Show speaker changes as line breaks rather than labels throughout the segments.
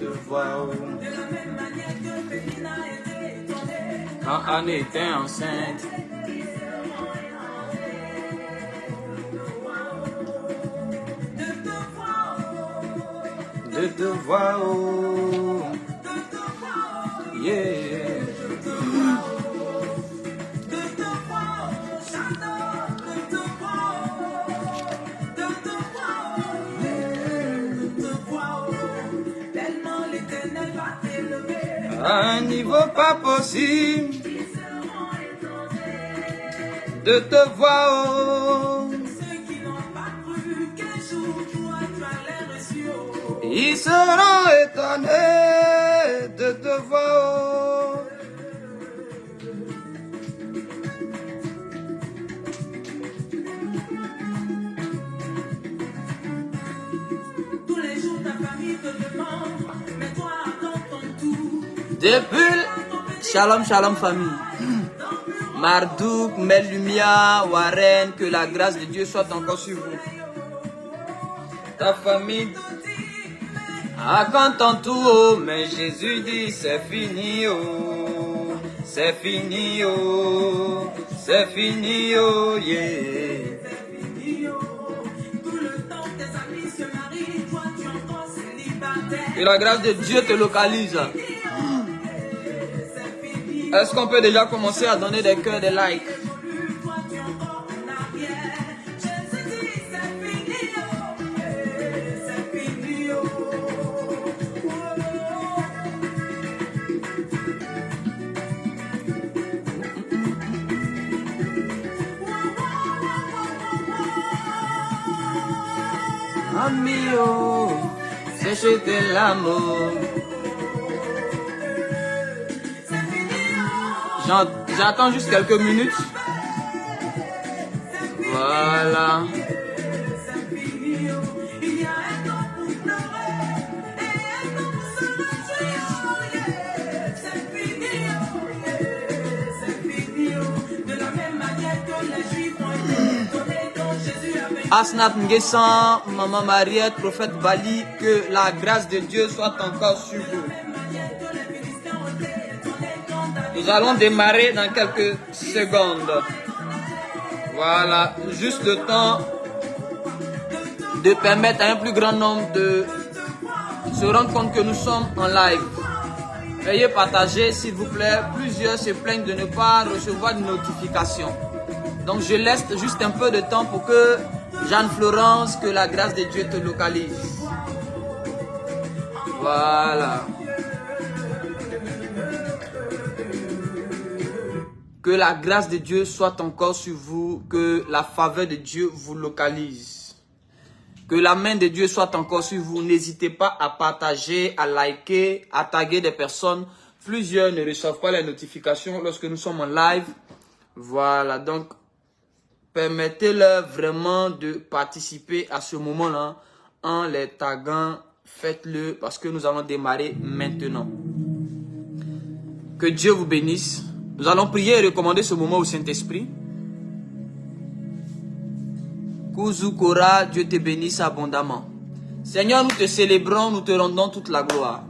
te vois. Oh. Quand Anne était enceinte. De te voir, oh. Yeah. À un niveau pas possible de te voir, oh. Ils seront étonnés de te voir.
Tous les jours ta famille te demande, mais toi attends ton tour.
Depuis Shalom, shalom famille. Marduk, Melumia, Warren, que la grâce de Dieu soit encore sur vous. Ta famille. Ah, quand ton tour, mais Jésus dit c'est fini, oh, c'est fini, oh, c'est fini, oh, yeah. Et la grâce de Dieu te localise. Est-ce qu'on peut déjà commencer à donner des cœurs, des likes? Amio, c'est de l'amour. J'attends juste quelques minutes. Voilà. Asnat Nguessan, Maman Mariette, Prophète Bali, que la grâce de Dieu soit encore sur vous. Nous allons démarrer dans quelques secondes. Voilà, juste le temps de permettre à un plus grand nombre de se rendre compte que nous sommes en live. Veuillez partager, s'il vous plaît. Plusieurs se plaignent de ne pas recevoir de notification. Donc je laisse juste un peu de temps pour que Jeanne-Florence, que la grâce de Dieu te localise. Voilà. Que la grâce de Dieu soit encore sur vous, que la faveur de Dieu vous localise. Que la main de Dieu soit encore sur vous. N'hésitez pas à partager, à liker, à taguer des personnes. Plusieurs ne reçoivent pas les notifications lorsque nous sommes en live. Voilà, donc permettez-leur vraiment de participer à ce moment-là en les taguant. Faites-le parce que nous allons démarrer maintenant. Que Dieu vous bénisse. Nous allons prier et recommander ce moment au Saint-Esprit. Kuzukora, Dieu te bénisse abondamment. Seigneur, nous te célébrons, nous te rendons toute la gloire.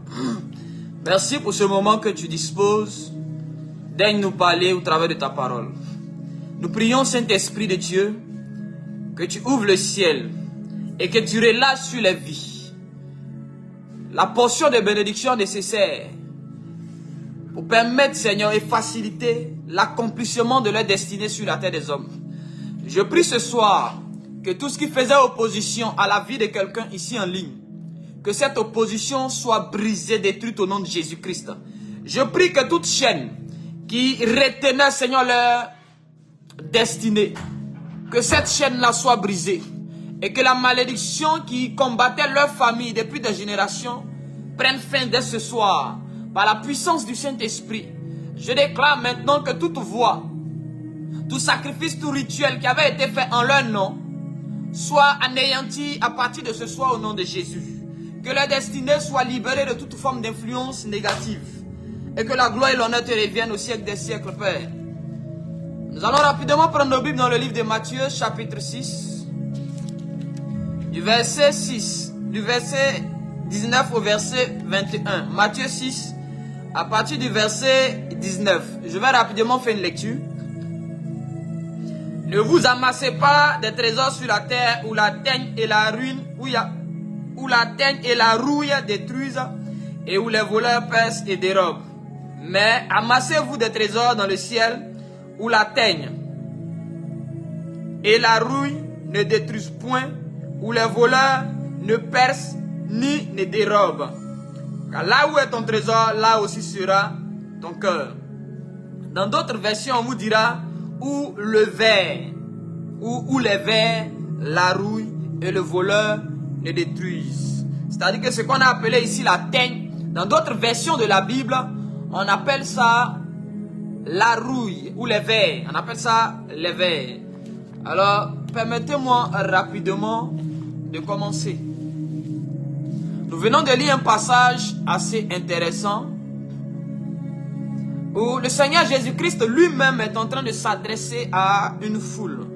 Merci pour ce moment que tu disposes. Daigne nous parler au travers de ta parole. Nous prions, Saint-Esprit de Dieu, que tu ouvres le ciel et que tu relâches sur les vies la portion de bénédiction nécessaire pour permettre, Seigneur, et faciliter l'accomplissement de leur destinée sur la terre des hommes. Je prie ce soir que tout ce qui faisait opposition à la vie de quelqu'un ici en ligne, que cette opposition soit brisée, détruite au nom de Jésus-Christ. Je prie que toute chaîne qui retenait, Seigneur, leur destinée, que cette chaîne-là soit brisée et que la malédiction qui combattait leur famille depuis des générations prenne fin dès ce soir par la puissance du Saint-Esprit. Je déclare maintenant que toute voix, tout sacrifice, tout rituel qui avait été fait en leur nom soit anéanti à partir de ce soir au nom de Jésus. Que leur destinée soit libérée de toute forme d'influence négative et que la gloire et l'honneur te reviennent au siècle des siècles, Père. Nous allons rapidement prendre nos Bibles dans le livre de Matthieu, chapitre 6, du verset 19 au verset 21. Matthieu 6, à partir du verset 19. Je vais rapidement faire une lecture. Ne vous amassez pas des trésors sur la terre où la teigne et la ruine, où la teigne et la rouille détruisent et où les voleurs percent et dérobent. Mais amassez-vous des trésors dans le ciel où la teigne et la rouille ne détruisent point, où les voleurs ne percent ni ne dérobent. Car là où est ton trésor, là aussi sera ton cœur. Dans d'autres versions, on vous dira où le ver, où les vers, la rouille et le voleur ne détruisent. C'est-à-dire que ce qu'on a appelé ici la teigne, dans d'autres versions de la Bible, on appelle ça la rouille ou les vers. On appelle ça les vers. Alors, permettez-moi rapidement de commencer. Nous venons de lire un passage assez intéressant où le Seigneur Jésus-Christ lui-même est en train de s'adresser à une foule.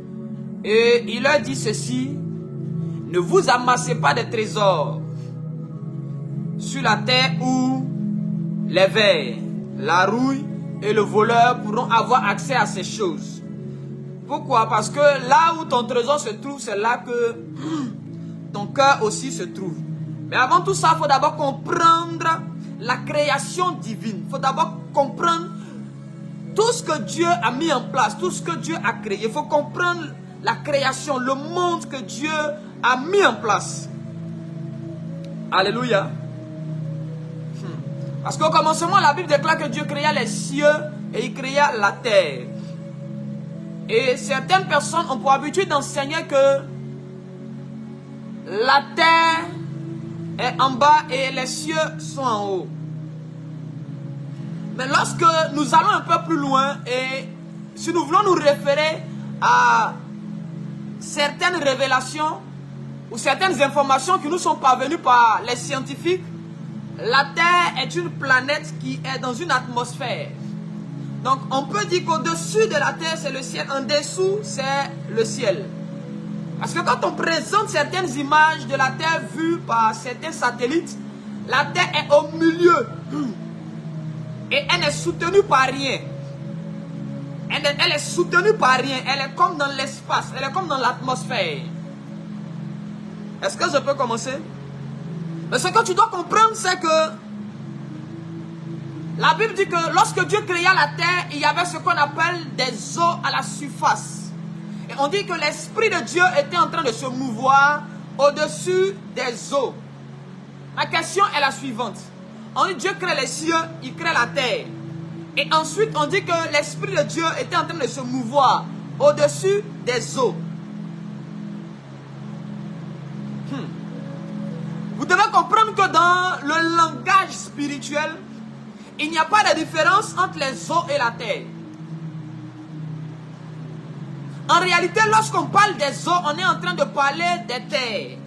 Et il leur dit ceci: ne vous amassez pas de trésors sur la terre où les vers, la rouille et le voleur pourront avoir accès à ces choses. Pourquoi? Parce que là où ton trésor se trouve, c'est là que ton cœur aussi se trouve. Mais avant tout ça, il faut d'abord comprendre la création divine. Il faut d'abord comprendre tout ce que Dieu a mis en place, tout ce que Dieu a créé. Il faut comprendre la création, le monde que Dieu a mis en place. Alléluia. Parce qu'au commencement, la Bible déclare que Dieu créa les cieux et il créa la terre. Et certaines personnes ont pour habitude d'enseigner que la terre est en bas et les cieux sont en haut. Mais lorsque nous allons un peu plus loin et si nous voulons nous référer à certaines révélations ou certaines informations qui nous sont parvenues par les scientifiques, la Terre est une planète qui est dans une atmosphère. Donc on peut dire qu'au-dessus de la Terre c'est le ciel, en dessous c'est le ciel. Parce que quand on présente certaines images de la Terre vues par certains satellites, la Terre est au milieu. Et elle n'est soutenue par rien. Elle est soutenue par rien. Elle est comme dans l'espace. Elle est comme dans l'atmosphère. Est-ce que je peux commencer? Mais ce que tu dois comprendre, c'est que la Bible dit que lorsque Dieu créa la terre, il y avait ce qu'on appelle des eaux à la surface. Et on dit que l'Esprit de Dieu était en train de se mouvoir au-dessus des eaux. Ma question est la suivante. On dit Dieu crée les cieux, il crée la terre. Et ensuite on dit que l'Esprit de Dieu était en train de se mouvoir au-dessus des eaux. Vous devez comprendre que dans le langage spirituel, il n'y a pas de différence entre les eaux et la terre. En réalité, lorsqu'on parle des eaux, on est en train de parler des terres.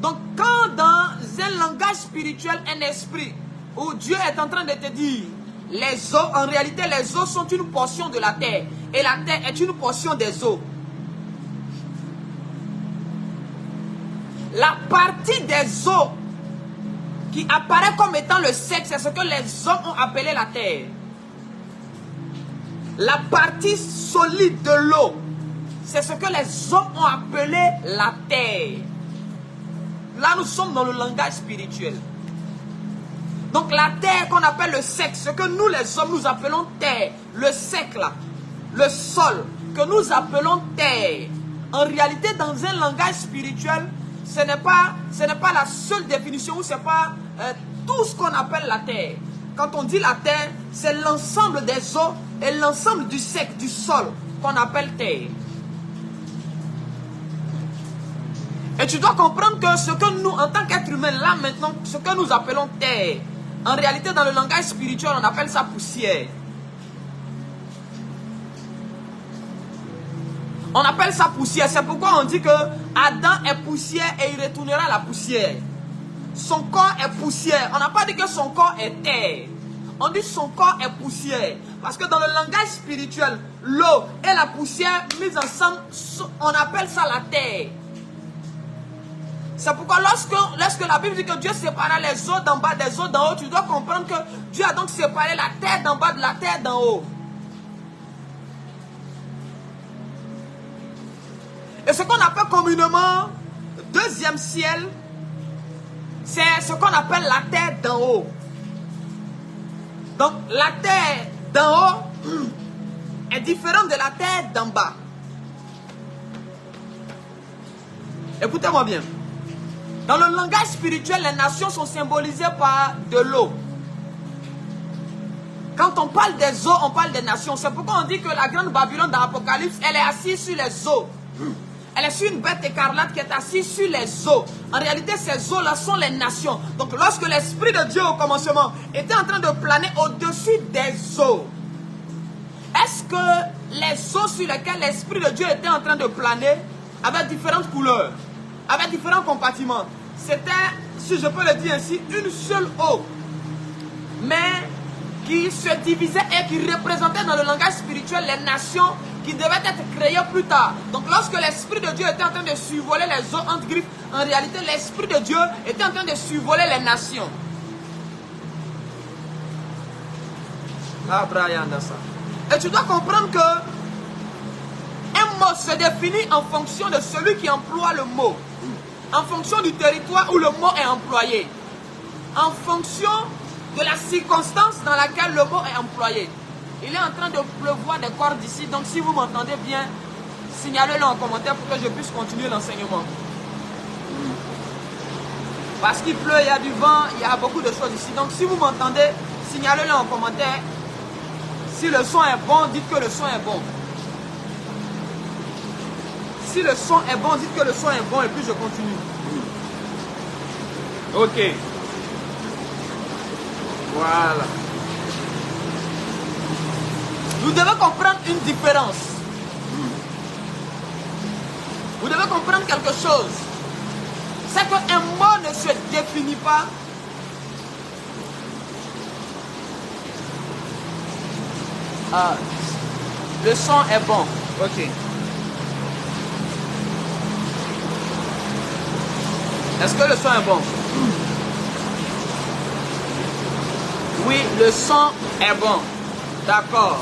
Donc, quand dans un langage spirituel, un esprit, où Dieu est en train de te dire, les eaux, en réalité, les eaux sont une portion de la terre. Et la terre est une portion des eaux. La partie des eaux qui apparaît comme étant le sexe, c'est ce que les hommes ont appelé la terre. La partie solide de l'eau, c'est ce que les hommes ont appelé la terre. Là, nous sommes dans le langage spirituel. Donc la terre qu'on appelle le sexe, ce que nous les hommes nous appelons terre, le sec là, le sol que nous appelons terre. En réalité, dans un langage spirituel, ce n'est pas la seule définition ou ce n'est pas tout ce qu'on appelle la terre. Quand on dit la terre, c'est l'ensemble des eaux et l'ensemble du sec, du sol qu'on appelle terre. Et tu dois comprendre que ce que nous, en tant qu'êtres humains, là maintenant, ce que nous appelons terre, en réalité dans le langage spirituel, on appelle ça poussière. On appelle ça poussière. C'est pourquoi on dit que Adam est poussière et il retournera à la poussière. Son corps est poussière. On n'a pas dit que son corps est terre. On dit son corps est poussière. Parce que dans le langage spirituel, l'eau et la poussière mises ensemble, on appelle ça la terre. C'est pourquoi lorsque la Bible dit que Dieu sépara les eaux d'en bas des eaux d'en haut, tu dois comprendre que Dieu a donc séparé la terre d'en bas de la terre d'en haut. Et ce qu'on appelle communément deuxième ciel, c'est ce qu'on appelle la terre d'en haut. Donc la terre d'en haut est différente de la terre d'en bas. Écoutez-moi bien. Dans le langage spirituel, les nations sont symbolisées par de l'eau. Quand on parle des eaux, on parle des nations. C'est pourquoi on dit que la grande Babylone dans l'Apocalypse, elle est assise sur les eaux. Elle est sur une bête écarlate qui est assise sur les eaux. En réalité, ces eaux-là sont les nations. Donc, lorsque l'Esprit de Dieu, au commencement, était en train de planer au-dessus des eaux, est-ce que les eaux sur lesquelles l'Esprit de Dieu était en train de planer avaient différentes couleurs, avaient différents compartiments? C'était, si je peux le dire ainsi, une seule eau, mais qui se divisait et qui représentait dans le langage spirituel les nations qui devaient être créées plus tard. Donc lorsque l'Esprit de Dieu était en train de survoler les eaux entre griffes, en réalité l'Esprit de Dieu était en train de survoler les nations. Ah, Brian, ça. Et tu dois comprendre que un mot se définit en fonction de celui qui emploie le mot, en fonction du territoire où le mot est employé, en fonction de la circonstance dans laquelle le mot est employé. Il est en train de pleuvoir des cordes ici, donc si vous m'entendez bien, signalez-le en commentaire pour que je puisse continuer l'enseignement. Parce qu'il pleut, il y a du vent, il y a beaucoup de choses ici. Donc si vous m'entendez, signalez-le en commentaire. Si le son est bon, dites que le son est bon. Si le son est bon, dites que le son est bon et puis je continue. Ok. Voilà. Vous devez comprendre une différence. Vous devez comprendre quelque chose. C'est qu'un mot ne se définit pas. Ah, le son est bon. Ok. Est-ce que le son est bon? Oui, le son est bon. D'accord.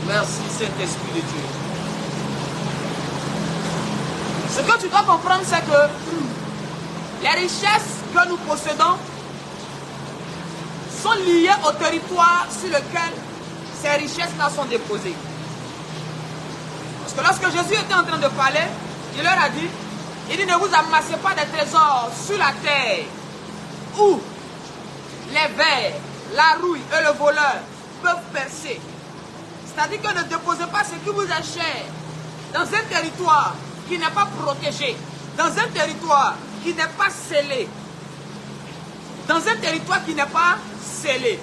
Merci Saint-Esprit de Dieu. Ce que tu dois comprendre, c'est que les richesses que nous possédons sont liées au territoire sur lequel ces richesses-là sont déposées. Parce que lorsque Jésus était en train de parler, il leur a dit, il dit, ne vous amassez pas des trésors sur la terre où les vers, la rouille et le voleur peuvent percer. C'est-à-dire que ne déposez pas ce qui vous est cher dans un territoire qui n'est pas protégé, dans un territoire qui n'est pas scellé, dans un territoire qui n'est pas scellé.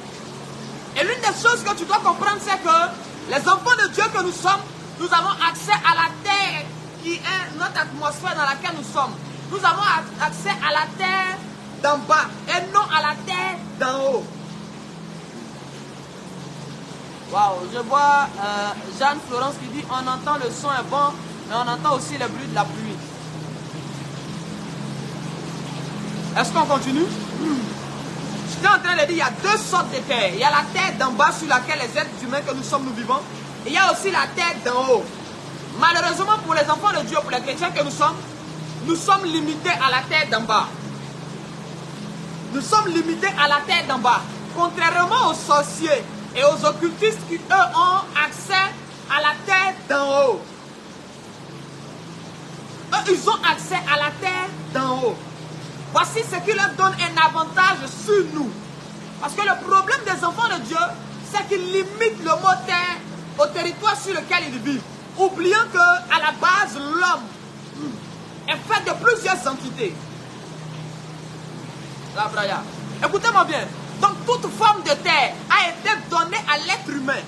Et l'une des choses que tu dois comprendre, c'est que les enfants de Dieu que nous sommes, nous avons accès à la terre qui est notre atmosphère dans laquelle nous sommes. Nous avons accès à la terre d'en bas et non à la terre d'en haut. Waouh, je vois Jeanne Florence qui dit on entend le son est bon, mais on entend aussi le bruit de la pluie. Est-ce qu'on continue? J'étais en train de dire il y a deux sortes de terre. Il y a la terre d'en bas sur laquelle les êtres humains que nous sommes nous vivons. Et il y a aussi la terre d'en haut. Malheureusement pour les enfants de Dieu, pour les chrétiens que nous sommes limités à la terre d'en bas. Nous sommes limités à la terre d'en bas. Contrairement aux sorciers et aux occultistes qui, eux, ont accès à la terre d'en haut. Eux, ils ont accès à la terre d'en haut. Voici ce qui leur donne un avantage sur nous. Parce que le problème des enfants de Dieu, c'est qu'ils limitent le mot terre au territoire sur lequel ils vivent. Oubliant qu'à la base, l'homme est fait de plusieurs entités. La Braya. Écoutez-moi bien. Donc toute forme de terre a été donnée à l'être humain.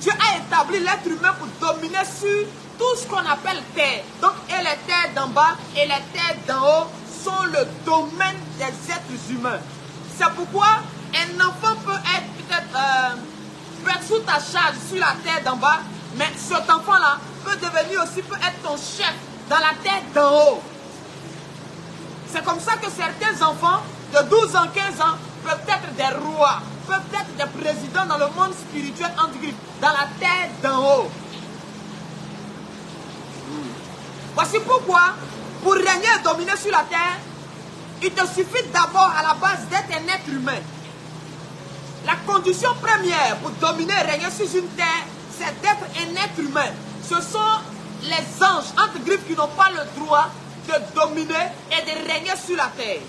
Dieu a établi l'être humain pour dominer sur tout ce qu'on appelle terre. Donc et les terres d'en bas et les terres d'en haut sont le domaine des êtres humains. C'est pourquoi un enfant peut être peut-être sous ta charge sur la terre d'en bas, mais cet enfant-là peut être ton chef dans la terre d'en haut. C'est comme ça que certains enfants de 12 ans, 15 ans peuvent être des rois, peuvent être des présidents dans le monde spirituel entre griffes, dans la terre d'en haut. Voici pourquoi, pour régner et dominer sur la terre, il te suffit d'abord à la base d'être un être humain. La condition première pour dominer et régner sur une terre, c'est d'être un être humain. Ce sont les anges, entre griffes, qui n'ont pas le droit de dominer et de régner sur la terre.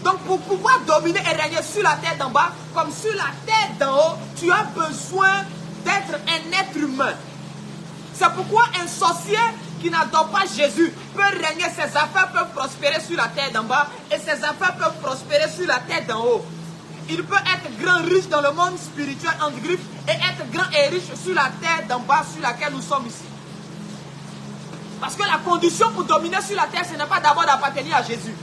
Donc pour pouvoir dominer et régner sur la terre d'en bas, comme sur la terre d'en haut, tu as besoin d'être un être humain. C'est pourquoi un sorcier qui n'adore pas Jésus peut régner, ses affaires peuvent prospérer sur la terre d'en bas et ses affaires peuvent prospérer sur la terre d'en haut. Il peut être grand riche dans le monde spirituel entre griffes et être grand et riche sur la terre d'en bas sur laquelle nous sommes ici. Parce que la condition pour dominer sur la terre, ce n'est pas d'abord d'appartenir à Jésus.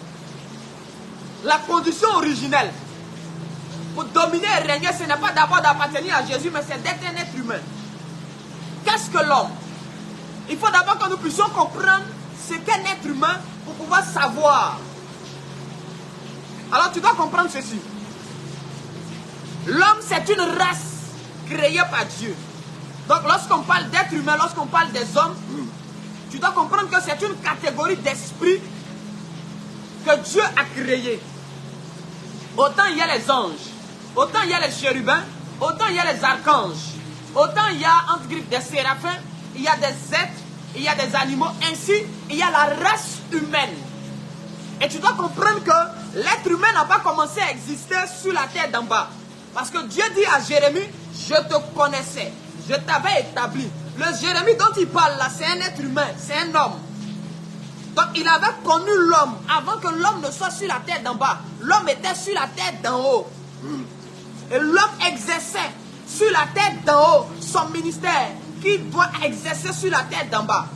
La condition originelle pour dominer et régner, ce n'est pas d'abord d'appartenir à Jésus, mais c'est d'être un être humain. Qu'est-ce que l'homme? Il faut d'abord que nous puissions comprendre ce qu'est un être humain pour pouvoir savoir. Alors tu dois comprendre ceci. L'homme, c'est une race créée par Dieu. Donc lorsqu'on parle d'être humain, lorsqu'on parle des hommes, tu dois comprendre que c'est une catégorie d'esprit que Dieu a créée. Autant il y a les anges, autant il y a les chérubins, autant il y a les archanges, autant il y a entre griffes des séraphins, il y a des êtres, il y a des animaux, ainsi il y a la race humaine. Et tu dois comprendre que l'être humain n'a pas commencé à exister sur la terre d'en bas. Parce que Dieu dit à Jérémie, je te connaissais, je t'avais établi. Le Jérémie dont il parle là, c'est un être humain, c'est un homme. Donc il avait connu l'homme avant que l'homme ne soit sur la terre d'en bas. L'homme était sur la terre d'en haut. Et l'homme exerçait sur la terre d'en haut son ministère qu'il doit exercer sur la terre d'en bas.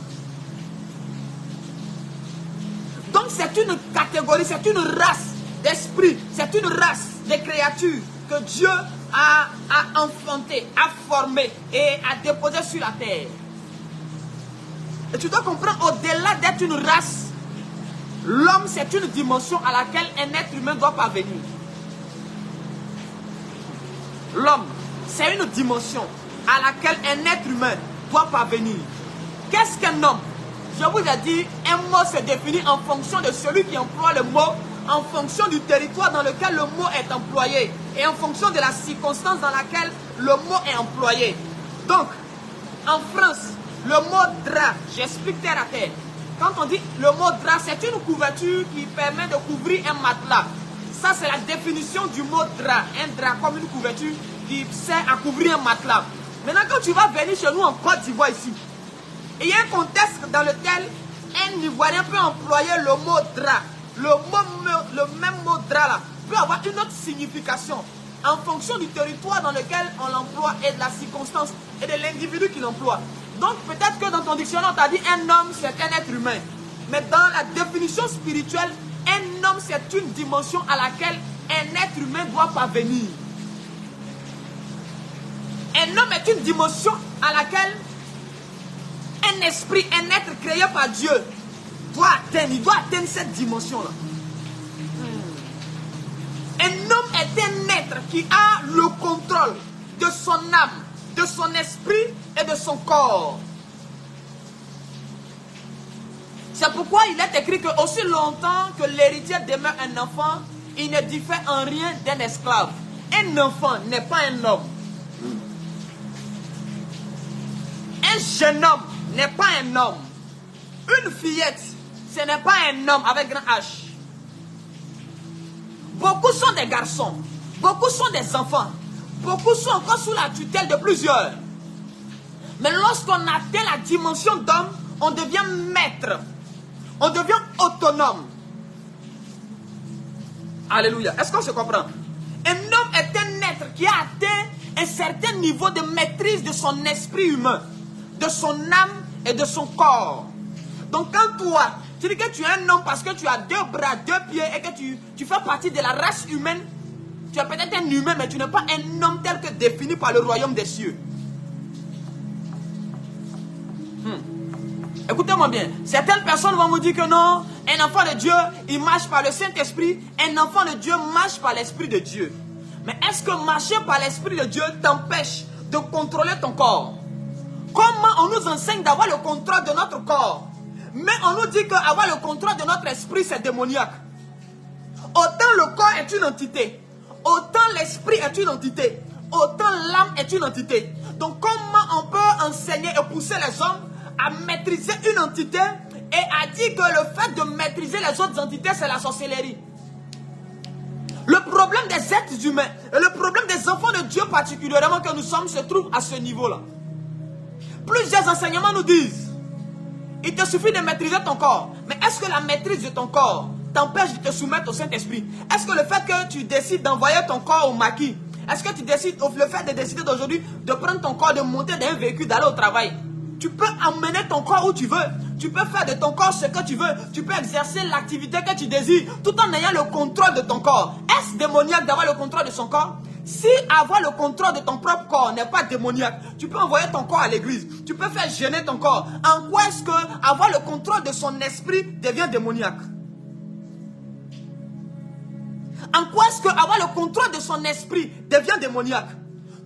Donc c'est une catégorie, c'est une race d'esprit, c'est une race de créatures que Dieu a enfanté, a formé et a déposé sur la terre. Et tu dois comprendre, au-delà d'être une race, l'homme c'est une dimension à laquelle un être humain doit parvenir. L'homme, c'est une dimension à laquelle un être humain doit parvenir. Qu'est-ce qu'un homme? Je vous ai dit, un mot se définit en fonction de celui qui emploie le mot, en fonction du territoire dans lequel le mot est employé et en fonction de la circonstance dans laquelle le mot est employé. Donc, en France, le mot drap, j'explique terre à terre. Quand on dit le mot drap, c'est une couverture qui permet de couvrir un matelas. Ça, c'est la définition du mot drap. Un drap comme une couverture qui sert à couvrir un matelas. Maintenant, quand tu vas venir chez nous en Côte d'Ivoire ici, il y a un contexte dans lequel un Ivoirien peut employer le mot drap. Le même mot drap là peut avoir une autre signification en fonction du territoire dans lequel on l'emploie et de la circonstance et de l'individu qui l'emploie. Donc peut-être que dans ton dictionnaire, on t'a dit un homme c'est un être humain. Mais dans la définition spirituelle, un homme c'est une dimension à laquelle un être humain doit parvenir. Un homme est une dimension à laquelle un esprit, un être créé par Dieu doit atteindre. Il doit atteindre cette dimension-là. Un homme est un être qui a le contrôle de son âme, de son esprit et de son corps. C'est pourquoi il est écrit que aussi longtemps que l'héritier demeure un enfant, il ne diffère en rien d'un esclave. Un enfant n'est pas un homme. Un jeune homme n'est pas un homme. Une fillette, ce n'est pas un homme avec grand H. Beaucoup sont des garçons, beaucoup sont des enfants, beaucoup sont encore sous la tutelle de plusieurs. Mais lorsqu'on atteint la dimension d'homme, on devient maître, on devient autonome. Alléluia. Est-ce qu'on se comprend? Un homme est un être qui a atteint un certain niveau de maîtrise de son esprit humain, de son âme et de son corps. Donc quand toi, tu dis que tu es un homme parce que tu as 2 bras, 2 pieds et que tu fais partie de la race humaine, tu es peut-être un humain mais tu n'es pas un homme tel que défini par le royaume des cieux. Écoutez-moi bien. Certaines personnes vont me dire que non, un enfant de Dieu, il marche par le Saint-Esprit. Un enfant de Dieu marche par l'Esprit de Dieu. Mais est-ce que marcher par l'Esprit de Dieu t'empêche de contrôler ton corps? Comment on nous enseigne d'avoir le contrôle de notre corps, mais on nous dit qu'avoir le contrôle de notre esprit, c'est démoniaque. Autant le corps est une entité, autant l'esprit est une entité, autant l'âme est une entité. Donc comment on peut enseigner et pousser les hommes à maîtriser une entité et à dire que le fait de maîtriser les autres entités, c'est la sorcellerie? Le problème des êtres humains et le problème des enfants de Dieu particulièrement que nous sommes se trouve à ce niveau-là. Plusieurs enseignements nous disent, il te suffit de maîtriser ton corps. Mais est-ce que la maîtrise de ton corps t'empêche de te soumettre au Saint-Esprit? Est-ce que le fait que tu décides d'envoyer ton corps au maquis, est-ce que tu décides, le fait de décider d'aujourd'hui de prendre ton corps, de monter dans un véhicule, d'aller au travail, tu peux emmener ton corps où tu veux. Tu peux faire de ton corps ce que tu veux. Tu peux exercer l'activité que tu désires tout en ayant le contrôle de ton corps. Est-ce démoniaque d'avoir le contrôle de son corps? Si avoir le contrôle de ton propre corps n'est pas démoniaque, tu peux envoyer ton corps à l'église. Tu peux faire gêner ton corps. En quoi est-ce que avoir le contrôle de son esprit devient démoniaque? En quoi est-ce que avoir le contrôle de son esprit devient démoniaque?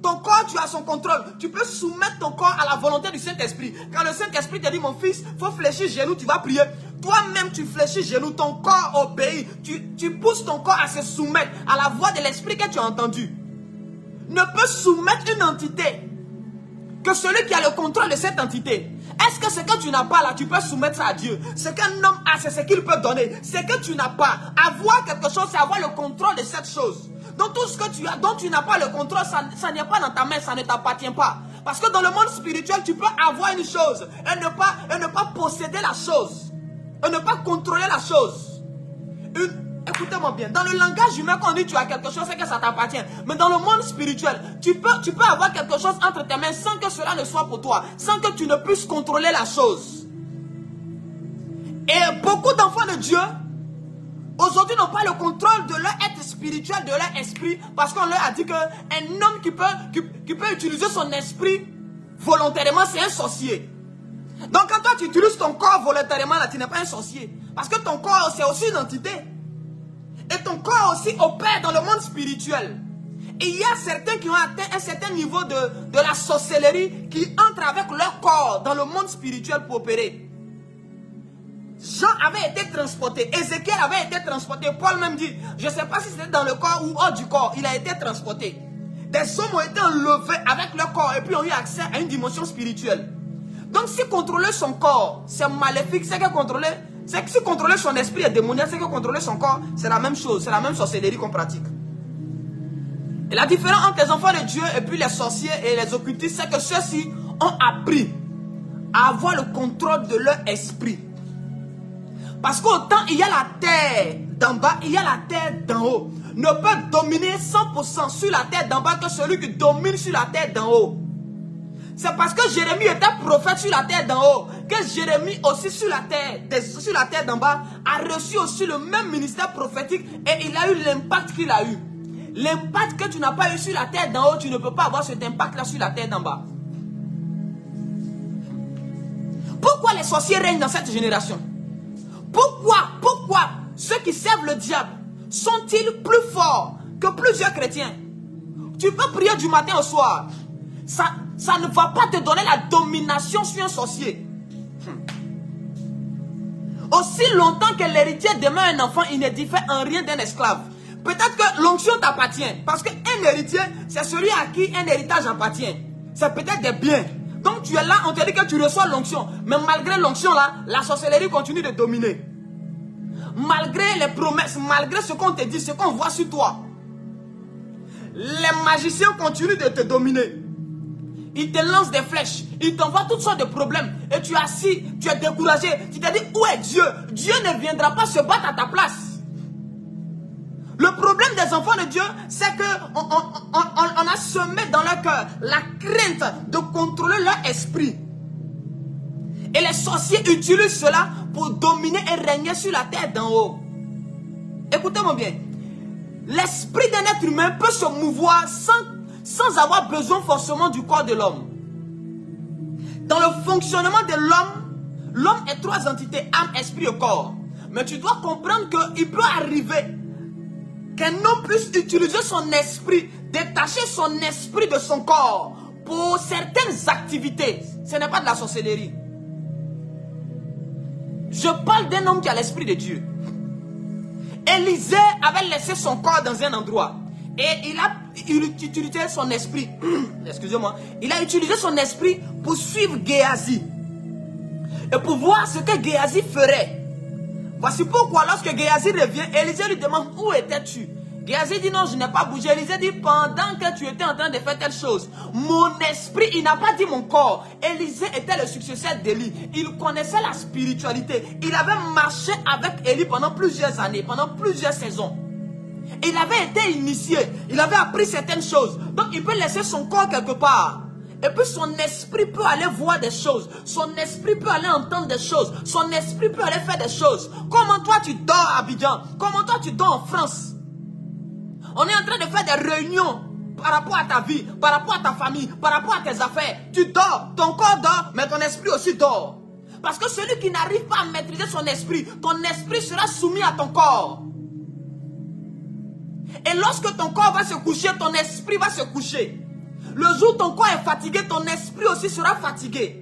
Ton corps, tu as son contrôle. Tu peux soumettre ton corps à la volonté du Saint-Esprit. Quand le Saint-Esprit te dit, mon fils, il faut fléchir genou, tu vas prier. Toi-même, tu fléchis genou, ton corps obéit. Tu pousses ton corps à se soumettre à la voix de l'Esprit que tu as entendu. Ne peut soumettre une entité que celui qui a le contrôle de cette entité. Est-ce que ce que tu n'as pas là, tu peux soumettre ça à Dieu? Ce qu'un homme a, c'est ce qu'il peut donner. Ce que tu n'as pas, avoir quelque chose, c'est avoir le contrôle de cette chose. Donc tout ce que tu as, dont tu n'as pas le contrôle, ça n'est pas dans ta main, ça ne t'appartient pas. Parce que dans le monde spirituel, tu peux avoir une chose et ne pas posséder la chose. Et ne pas contrôler la chose. Écoutez-moi bien, dans le langage humain, quand on dit tu as quelque chose, c'est que ça t'appartient. Mais dans le monde spirituel, tu peux avoir quelque chose entre tes mains sans que cela ne soit pour toi. Sans que tu ne puisses contrôler la chose. Et beaucoup d'enfants de Dieu aujourd'hui n'ont pas le contrôle de leur être spirituel, de leur esprit, parce qu'on leur a dit qu'un homme qui peut utiliser son esprit volontairement, c'est un sorcier. Donc quand toi tu utilises ton corps volontairement, là, tu n'es pas un sorcier. Parce que ton corps, c'est aussi une entité. Et ton corps aussi opère dans le monde spirituel. Et il y a certains qui ont atteint un certain niveau de la sorcellerie, qui entrent avec leur corps dans le monde spirituel pour opérer. Jean avait été transporté, Ézéchiel avait été transporté, Paul même dit, je ne sais pas si c'était dans le corps ou hors du corps, il a été transporté. Des hommes ont été enlevés avec leur corps et puis ont eu accès à une dimension spirituelle. Donc si contrôler son corps, c'est maléfique, c'est que si contrôler son esprit est démoniaque, c'est que contrôler son corps, c'est la même chose, c'est la même sorcellerie qu'on pratique. Et la différence entre les enfants de Dieu et puis les sorciers et les occultistes, c'est que ceux-ci ont appris à avoir le contrôle de leur esprit. Parce qu'autant il y a la terre d'en bas, il y a la terre d'en haut. Ne peut dominer 100% sur la terre d'en bas que celui qui domine sur la terre d'en haut. C'est parce que Jérémie était prophète sur la terre d'en haut que Jérémie aussi sur la terre d'en bas a reçu aussi le même ministère prophétique et il a eu l'impact qu'il a eu. L'impact que tu n'as pas eu sur la terre d'en haut, tu ne peux pas avoir cet impact-là sur la terre d'en bas. Pourquoi les sorciers règnent dans cette génération? Pourquoi ceux qui servent le diable sont-ils plus forts que plusieurs chrétiens? Tu peux prier du matin au soir. Ça ne va pas te donner la domination sur un sorcier. Aussi longtemps que l'héritier demeure un enfant, il ne diffère en rien d'un esclave. Peut-être que l'onction t'appartient. Parce qu'un héritier, c'est celui à qui un héritage appartient. C'est peut-être des biens. Donc tu es là, on te dit que tu reçois l'onction. Mais malgré l'onction là, la sorcellerie continue de dominer. Malgré les promesses, malgré ce qu'on te dit, ce qu'on voit sur toi. Les magiciens continuent de te dominer. Ils te lancent des flèches. Ils t'envoient toutes sortes de problèmes. Et tu es assis, tu es découragé. Tu te dis, où est Dieu? Dieu ne viendra pas se battre à ta place. Le problème des enfants de Dieu, c'est qu'on a semé dans leur cœur la crainte de contrôler leur esprit. Et les sorciers utilisent cela pour dominer et régner sur la terre d'en haut. Écoutez-moi bien. L'esprit d'un être humain peut se mouvoir sans avoir besoin forcément du corps de l'homme. Dans le fonctionnement de l'homme, L'homme est 3 entités, âme, esprit et corps. Mais tu dois comprendre qu'il peut arriver qu'un homme puisse utiliser son esprit, détacher son esprit de son corps pour certaines activités. Ce n'est pas de la sorcellerie. Je parle d'un homme qui a l'esprit de Dieu. Élisée avait laissé son corps dans un endroit et il utilisait son esprit. Excusez-moi. Il a utilisé son esprit pour suivre Géasi et pour voir ce que Géasi ferait. Voici pourquoi lorsque Géasi revient, Élisée lui demande où étais-tu? Géasi dit non, je n'ai pas bougé. Élisée dit pendant que tu étais en train de faire telle chose, mon esprit, il n'a pas dit mon corps. Élisée était le successeur d'Élie. Il connaissait la spiritualité. Il avait marché avec Élie pendant plusieurs années, pendant plusieurs saisons. Il avait été initié. Il avait appris certaines choses. Donc il peut laisser son corps quelque part. Et puis son esprit peut aller voir des choses. Son esprit peut aller entendre des choses. Son esprit peut aller faire des choses. Comment toi tu dors à Abidjan? Comment toi tu dors en France? On est en train de faire des réunions par rapport à ta vie, par rapport à ta famille, par rapport à tes affaires. Tu dors, ton corps dort, mais ton esprit aussi dort. Parce que celui qui n'arrive pas à maîtriser son esprit, ton esprit sera soumis à ton corps. Et lorsque ton corps va se coucher, ton esprit va se coucher. Le jour où ton corps est fatigué, ton esprit aussi sera fatigué.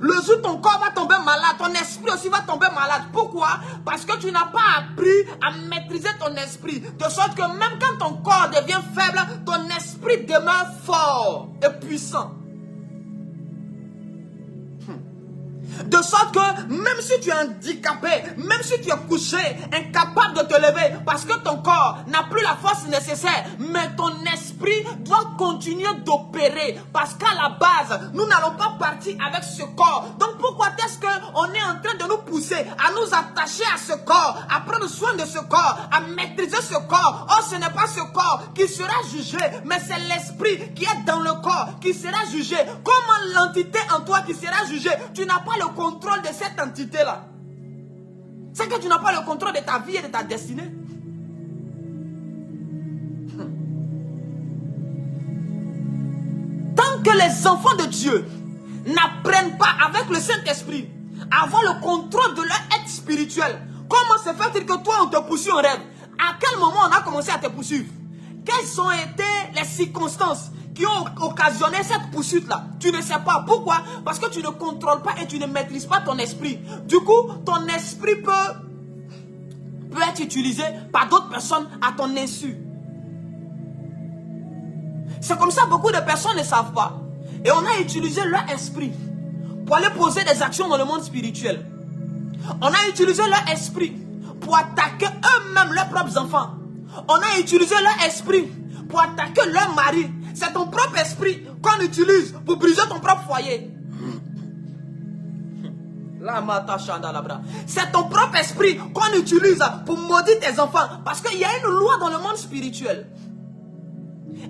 Le jour où ton corps va tomber malade, ton esprit aussi va tomber malade. Pourquoi? Parce que tu n'as pas appris à maîtriser ton esprit. De sorte que même quand ton corps devient faible, ton esprit demeure fort et puissant. De sorte que même si tu es handicapé, même si tu es couché, incapable de te lever, parce que ton corps n'a plus la force nécessaire, mais ton esprit doit continuer d'opérer. Parce qu'à la base, nous n'allons pas partir avec ce corps. Donc pourquoi est-ce qu'on est en train de nous pousser à nous attacher à ce corps, à prendre soin de ce corps, à maîtriser ce corps? Oh, ce n'est pas ce corps qui sera jugé, mais c'est l'esprit qui est dans le corps qui sera jugé. Comment l'entité en toi qui sera jugée? Tu n'as pas le contrôle de cette entité-là. C'est que tu n'as pas le contrôle de ta vie et de ta destinée. Tant que les enfants de Dieu n'apprennent pas avec le Saint-Esprit à avoir le contrôle de leur être spirituel, comment se fait-il que toi on te poursuit en rêve? À quel moment on a commencé à te poursuivre? Quelles ont été les circonstances qui ont occasionné cette poursuite-là? Tu ne sais pas. Pourquoi? Parce que tu ne contrôles pas et tu ne maîtrises pas ton esprit. Du coup, ton esprit peut être utilisé par d'autres personnes à ton insu. C'est comme ça, beaucoup de personnes ne savent pas. Et on a utilisé leur esprit pour aller poser des actions dans le monde spirituel. On a utilisé leur esprit pour attaquer eux-mêmes leurs propres enfants. On a utilisé leur esprit pour attaquer leur mari. C'est ton propre esprit qu'on utilise pour briser ton propre foyer. C'est ton propre esprit qu'on utilise pour maudire tes enfants. Parce qu'il y a une loi dans le monde spirituel.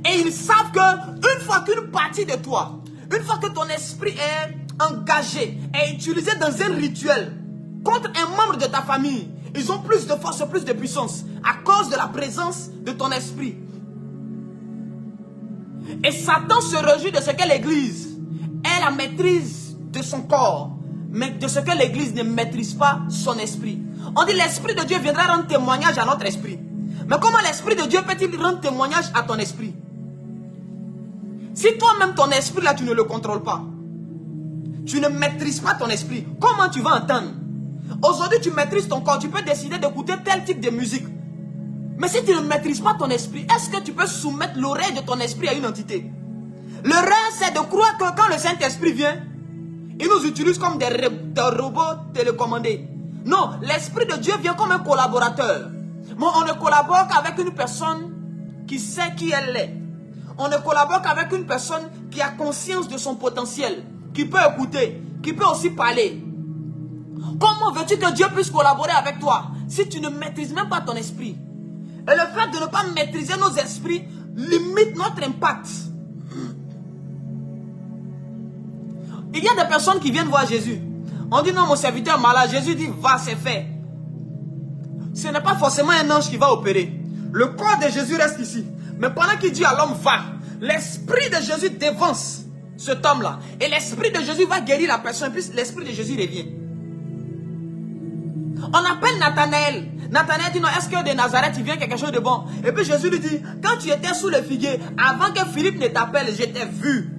Et ils savent qu'une fois qu'une partie de toi, une fois que ton esprit est engagé, est utilisé dans un rituel contre un membre de ta famille, ils ont plus de force, plus de puissance à cause de la présence de ton esprit. Et Satan se réjouit de ce que l'Église ait la maîtrise de son corps, mais de ce que l'Église ne maîtrise pas son esprit. On dit l'Esprit de Dieu viendra rendre témoignage à notre esprit. Mais comment l'Esprit de Dieu peut-il rendre témoignage à ton esprit? Si toi-même ton esprit là tu ne le contrôles pas, tu ne maîtrises pas ton esprit, comment tu vas entendre? Aujourd'hui tu maîtrises ton corps, tu peux décider d'écouter tel type de musique. Mais si tu ne maîtrises pas ton esprit, est-ce que tu peux soumettre l'oreille de ton esprit à une entité? Le rêve, c'est de croire que quand le Saint-Esprit vient, il nous utilise comme des robots télécommandés. Non, l'Esprit de Dieu vient comme un collaborateur. Mais on ne collabore qu'avec une personne qui sait qui elle est. On ne collabore qu'avec une personne qui a conscience de son potentiel, qui peut écouter, qui peut aussi parler. Comment veux-tu que Dieu puisse collaborer avec toi si tu ne maîtrises même pas ton esprit? Et le fait de ne pas maîtriser nos esprits limite notre impact. Il y a des personnes qui viennent voir Jésus. On dit non, mon serviteur est malade. Jésus dit va, c'est fait. Ce n'est pas forcément un ange qui va opérer. Le corps de Jésus reste ici. Mais pendant qu'il dit à l'homme va, l'esprit de Jésus dévance cet homme-là. Et l'esprit de Jésus va guérir la personne. Et puis l'esprit de Jésus revient. On appelle Nathanaël. Nathanaël dit non, est-ce que de Nazareth il vient quelque chose de bon? Et puis Jésus lui dit, quand tu étais sous le figuier, avant que Philippe ne t'appelle, je t'ai vu.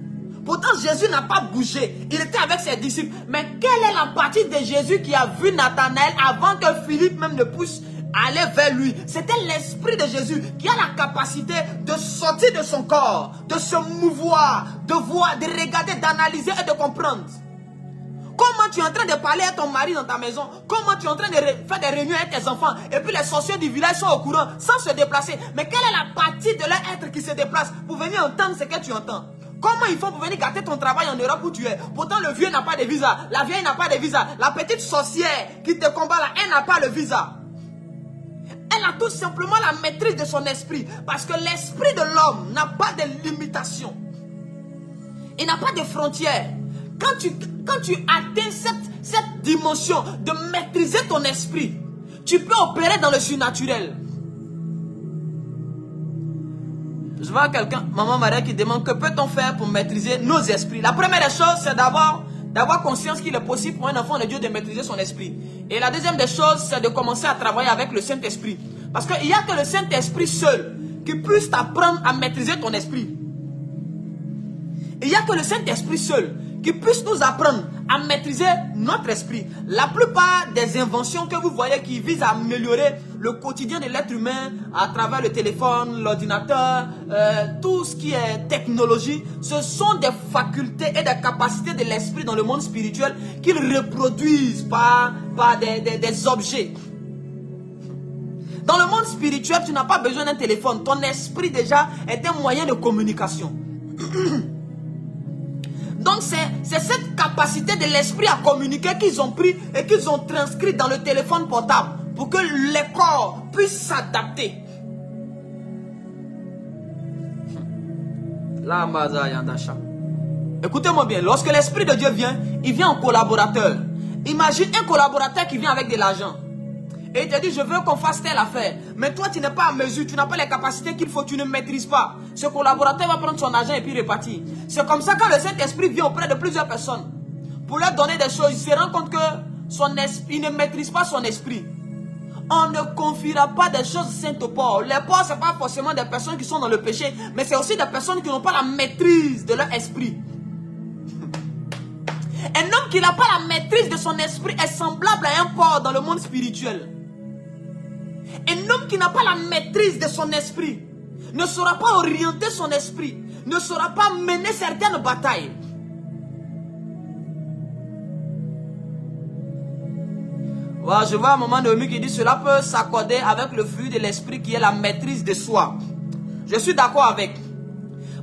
Pourtant Jésus n'a pas bougé, il était avec ses disciples. Mais quelle est la partie de Jésus qui a vu Nathanaël avant que Philippe même ne puisse aller vers lui? C'était l'esprit de Jésus qui a la capacité de sortir de son corps, de se mouvoir, de voir, de regarder, d'analyser et de comprendre. Comment tu es en train de parler à ton mari dans ta maison? Comment tu es en train de faire des réunions avec tes enfants? Et puis les sorciers du village sont au courant sans se déplacer. Mais quelle est la partie de leur être qui se déplace pour venir entendre ce que tu entends? Comment ils font pour venir gâter ton travail en Europe où tu es? Pourtant le vieux n'a pas de visa, la vieille n'a pas de visa, la petite sorcière qui te combat là, elle n'a pas le visa. Elle a tout simplement la maîtrise de son esprit. Parce que l'esprit de l'homme n'a pas de limitation. Il n'a pas de frontières. Quand tu atteins cette dimension de maîtriser ton esprit, tu peux opérer dans le surnaturel. Je vois quelqu'un, Maman Maria, qui demande que peut-on faire pour maîtriser nos esprits. La première des choses, c'est d'avoir conscience qu'il est possible pour un enfant de Dieu de maîtriser son esprit. Et la deuxième des choses, c'est de commencer à travailler avec le Saint-Esprit. Parce qu'il n'y a que le Saint-Esprit seul qui puisse t'apprendre à maîtriser ton esprit. Il n'y a que le Saint-Esprit seul qui puisse nous apprendre à maîtriser notre esprit. La plupart des inventions que vous voyez qui visent à améliorer le quotidien de l'être humain à travers le téléphone, l'ordinateur, tout ce qui est technologie, ce sont des facultés et des capacités de l'esprit dans le monde spirituel qu'ils reproduisent par des objets. Dans le monde spirituel, tu n'as pas besoin d'un téléphone. Ton esprit déjà est un moyen de communication. Donc c'est cette capacité de l'esprit à communiquer qu'ils ont pris et qu'ils ont transcrit dans le téléphone portable pour que les corps puissent s'adapter. Écoutez-moi bien, lorsque l'esprit de Dieu vient, il vient en collaborateur. Imagine un collaborateur qui vient avec de l'argent. Et il te dit, je veux qu'on fasse telle affaire. Mais toi, tu n'es pas à mesure, tu n'as pas les capacités qu'il faut, tu ne maîtrises pas. Ce collaborateur va prendre son argent et puis repartir. C'est comme ça quand le Saint-Esprit vient auprès de plusieurs personnes. Pour leur donner des choses, il se rend compte que il ne maîtrise pas son esprit. On ne confiera pas des choses saintes aux pauvres. Les pauvres, ce n'est pas forcément des personnes qui sont dans le péché, mais c'est aussi des personnes qui n'ont pas la maîtrise de leur esprit. Un homme qui n'a pas la maîtrise de son esprit est semblable à un porc dans le monde spirituel. Un homme qui n'a pas la maîtrise de son esprit ne saura pas orienter son esprit, ne saura pas mener certaines batailles. Voilà, je vois un moment Noémie qui dit cela peut s'accorder avec le fruit de l'esprit qui est la maîtrise de soi. Je suis d'accord avec.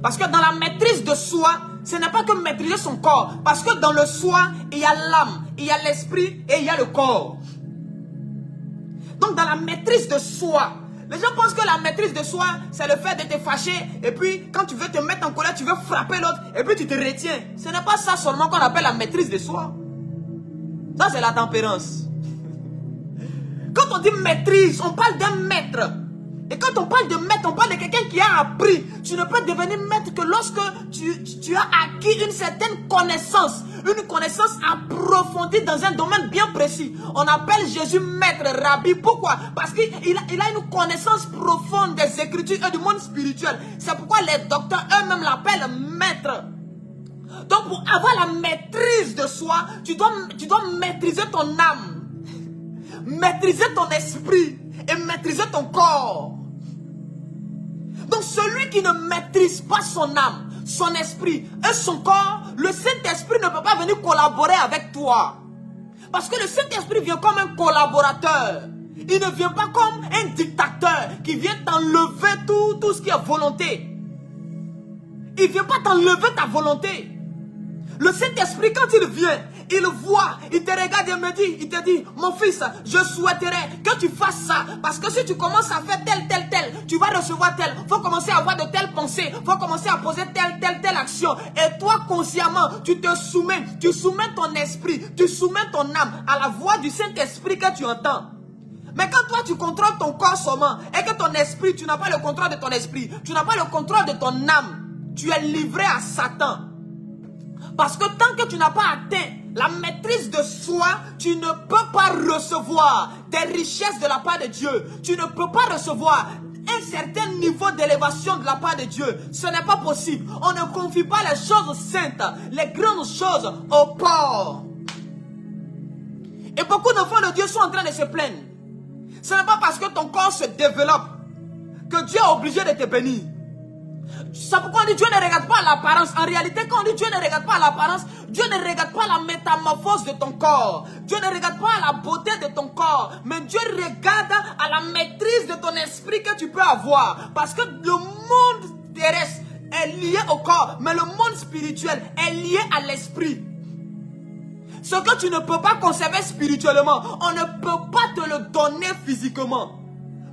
Parce que dans la maîtrise de soi, ce n'est pas que maîtriser son corps. Parce que dans le soi, il y a l'âme, il y a l'esprit et il y a le corps. Donc dans la maîtrise de soi, les gens pensent que la maîtrise de soi, c'est le fait de te fâcher. Et puis quand tu veux te mettre en colère, tu veux frapper l'autre. Et puis tu te retiens. Ce n'est pas ça seulement qu'on appelle la maîtrise de soi. Ça c'est la tempérance. Quand on dit maîtrise, on parle d'un maître. Et quand on parle de maître, on parle de quelqu'un qui a appris. Tu ne peux devenir maître que lorsque tu as acquis une certaine connaissance. Une connaissance approfondie dans un domaine bien précis. On appelle Jésus maître, rabbi. Pourquoi? Parce qu'il a une connaissance profonde des Écritures et du monde spirituel. C'est pourquoi les docteurs eux-mêmes l'appellent maître. Donc pour avoir la maîtrise de soi, tu dois maîtriser ton âme. Maîtriser ton esprit. Et maîtriser ton corps. Donc celui qui ne maîtrise pas son âme, son esprit et son corps, le Saint-Esprit ne peut pas venir collaborer avec toi. Parce que le Saint-Esprit vient comme un collaborateur. Il ne vient pas comme un dictateur qui vient t'enlever tout ce qui est volonté. Il ne vient pas t'enlever ta volonté. Le Saint-Esprit, quand il vient, il voit, il te regarde et il te dit, mon fils, je souhaiterais que tu fasses ça. Parce que si tu commences à faire tel, tu vas recevoir tel. Il faut commencer à avoir de telles pensées. Il faut commencer à poser telle action. Et toi, consciemment, tu te soumets. Tu soumets ton esprit, tu soumets ton âme à la voix du Saint-Esprit que tu entends. Mais quand toi, tu contrôles ton corps seulement et que ton esprit, tu n'as pas le contrôle de ton esprit, tu n'as pas le contrôle de ton âme, tu es livré à Satan. Parce que tant que tu n'as pas atteint la maîtrise de soi, tu ne peux pas recevoir des richesses de la part de Dieu. Tu ne peux pas recevoir un certain niveau d'élévation de la part de Dieu. Ce n'est pas possible. On ne confie pas les choses saintes, les grandes choses aux pauvres. Et beaucoup d'enfants de Dieu sont en train de se plaindre. Ce n'est pas parce que ton corps se développe que Dieu est obligé de te bénir. C'est pourquoi on dit Dieu ne regarde pas l'apparence. En réalité, quand on dit Dieu ne regarde pas l'apparence, Dieu ne regarde pas la métamorphose de ton corps. Dieu ne regarde pas la beauté de ton corps. Mais Dieu regarde à la maîtrise de ton esprit que tu peux avoir. Parce que le monde terrestre est lié au corps, mais le monde spirituel est lié à l'esprit. Ce que tu ne peux pas conserver spirituellement, on ne peut pas te le donner physiquement.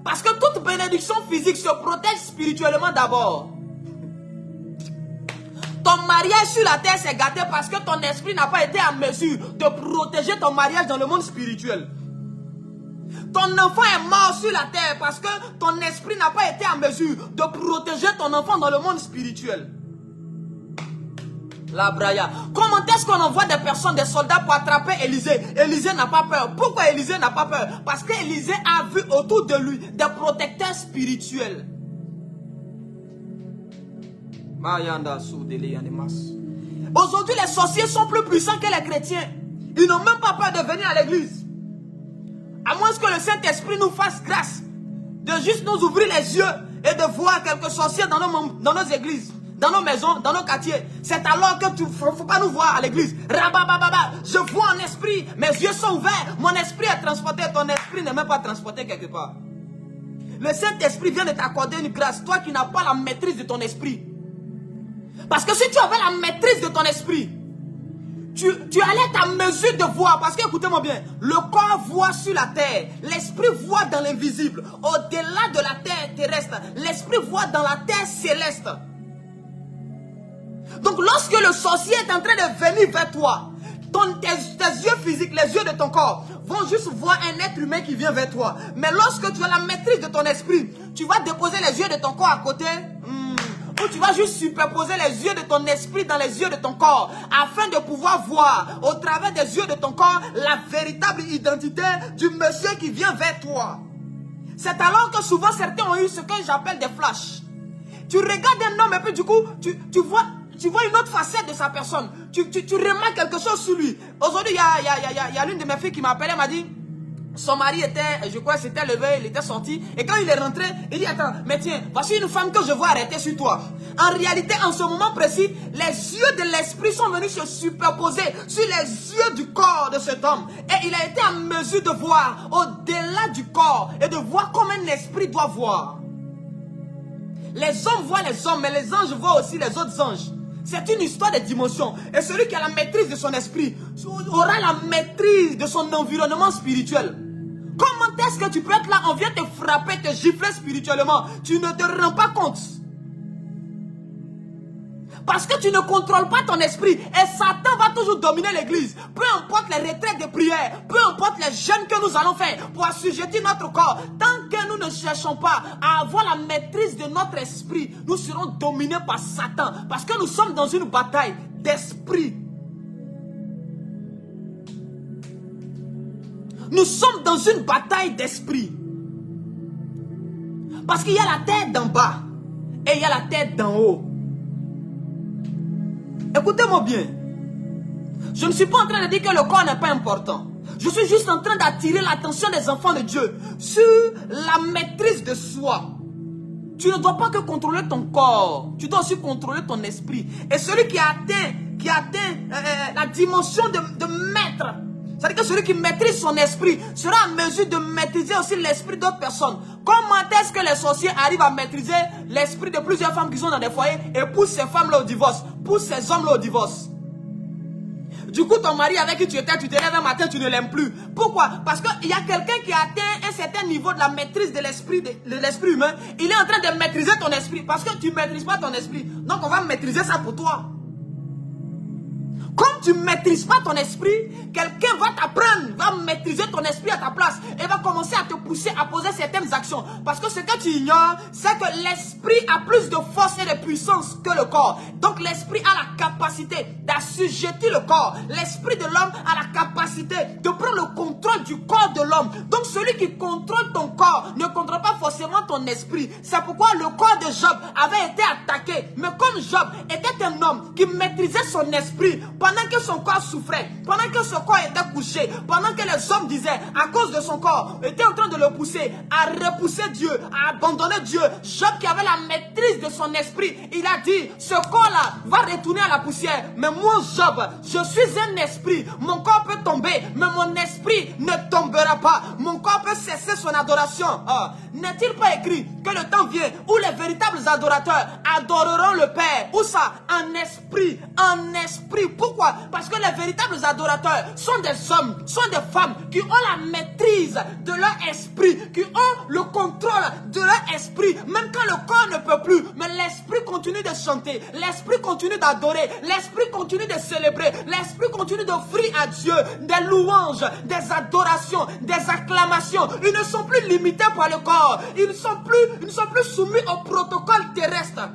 Parce que toute bénédiction physique se protège spirituellement d'abord. Ton mariage sur la terre s'est gâté parce que ton esprit n'a pas été en mesure de protéger ton mariage dans le monde spirituel. Ton enfant est mort sur la terre parce que ton esprit n'a pas été en mesure de protéger ton enfant dans le monde spirituel. La Braya. Comment est-ce qu'on envoie des personnes, des soldats pour attraper Élisée? Élisée n'a pas peur. Pourquoi Élisée n'a pas peur? Parce qu'Élisée a vu autour de lui des protecteurs spirituels. Aujourd'hui, les sorciers sont plus puissants que les chrétiens. Ils n'ont même pas peur de venir à l'église. À moins que le Saint-Esprit nous fasse grâce de juste nous ouvrir les yeux et de voir quelques sorciers dans nos églises, dans nos maisons, dans nos quartiers. C'est alors que tu ne faut pas nous voir à l'église. Rabababa, je vois en esprit, mes yeux sont ouverts, mon esprit est transporté, ton esprit n'est même pas transporté quelque part. Le Saint-Esprit vient de t'accorder une grâce, toi qui n'as pas la maîtrise de ton esprit. Parce que si tu avais la maîtrise de ton esprit, tu allais être en mesure de voir. Parce que, écoutez-moi bien, le corps voit sur la terre, l'esprit voit dans l'invisible. Au-delà de la terre terrestre, l'esprit voit dans la terre céleste. Donc lorsque le sorcier est en train de venir vers toi, tes yeux physiques, les yeux de ton corps, vont juste voir un être humain qui vient vers toi. Mais lorsque tu as la maîtrise de ton esprit, tu vas déposer les yeux de ton corps à côté. Ou tu vas juste superposer les yeux de ton esprit dans les yeux de ton corps, afin de pouvoir voir au travers des yeux de ton corps la véritable identité du monsieur qui vient vers toi. C'est alors que souvent certains ont eu ce que j'appelle des flashs. Tu regardes un homme et puis du coup, tu vois une autre facette de sa personne. Tu remarques quelque chose sur lui. Aujourd'hui, il y a l'une de mes filles qui m'a appelé, elle m'a dit, son mari était, je crois, s'était levé, il était sorti. Et quand il est rentré, il dit, attends, mais tiens, voici une femme que je vois arrêter sur toi. En réalité, en ce moment précis, les yeux de l'esprit sont venus se superposer sur les yeux du corps de cet homme. Et il a été en mesure de voir au-delà du corps et de voir comme un esprit doit voir. Les hommes voient les hommes, mais les anges voient aussi les autres anges. C'est une histoire de dimension. Et celui qui a la maîtrise de son esprit aura la maîtrise de son environnement spirituel. Comment est-ce que tu peux être là, on vient te frapper, te gifler spirituellement, tu ne te rends pas compte? Parce que tu ne contrôles pas ton esprit. Et Satan va toujours dominer l'église. Peu importe les retraites de prière, peu importe les jeûnes que nous allons faire pour assujettir notre corps. Tant que nous ne cherchons pas à avoir la maîtrise de notre esprit, nous serons dominés par Satan. Parce que nous sommes dans une bataille d'esprit. Nous sommes dans une bataille d'esprit. Parce qu'il y a la tête d'en bas et il y a la tête d'en haut. Écoutez-moi bien. Je ne suis pas en train de dire que le corps n'est pas important. Je suis juste en train d'attirer l'attention des enfants de Dieu sur la maîtrise de soi. Tu ne dois pas que contrôler ton corps. Tu dois aussi contrôler ton esprit. Et celui qui atteint la dimension de maître, c'est-à-dire que celui qui maîtrise son esprit sera en mesure de maîtriser aussi l'esprit d'autres personnes. Comment est-ce que les sorciers arrivent à maîtriser l'esprit de plusieurs femmes qui sont dans des foyers et poussent ces femmes-là au divorce, poussent ces hommes-là au divorce? Du coup, ton mari avec qui tu étais, tu te lèves un matin, tu ne l'aimes plus. Pourquoi? Parce qu'il y a quelqu'un qui a atteint un certain niveau de la maîtrise de l'esprit humain. Il est en train de maîtriser ton esprit parce que tu ne maîtrises pas ton esprit. Donc, on va maîtriser ça pour toi. Comme tu ne maîtrises pas ton esprit, quelqu'un va t'apprendre, va maîtriser ton esprit à ta place et va commencer à te pousser à poser certaines actions. Parce que ce que tu ignores, c'est que l'esprit a plus de force et de puissance que le corps. Donc l'esprit a la capacité d'assujettir le corps. L'esprit de l'homme a la capacité de prendre le contrôle du corps de l'homme. Donc celui qui contrôle ton corps ne contrôle pas forcément ton esprit. C'est pourquoi le corps de Job avait été attaqué. Mais comme Job était un homme qui maîtrisait son esprit, pendant que son corps souffrait, pendant que son corps était couché, pendant que les hommes disaient, à cause de son corps, étaient en train de le pousser à repousser Dieu, à abandonner Dieu. Job qui avait la maîtrise de son esprit, il a dit, ce corps-là va retourner à la poussière. Mais moi, Job, je suis un esprit. Mon corps peut tomber, mais mon esprit ne tombera pas. Mon corps peut cesser son adoration. N'est-il pas écrit que le temps vient où les véritables adorateurs adoreront le Père? Où ça? En esprit, en esprit. Pourquoi? Parce que les véritables adorateurs sont des hommes, sont des femmes qui ont la maîtrise de leur esprit, qui ont le contrôle de leur esprit. Même quand le corps ne peut plus, mais l'esprit continue de chanter, l'esprit continue d'adorer, l'esprit continue de célébrer, l'esprit continue d'offrir à Dieu des louanges, des adorations, des acclamations. Ils ne sont plus limités par le corps, ils ne sont plus soumis au protocole terrestre.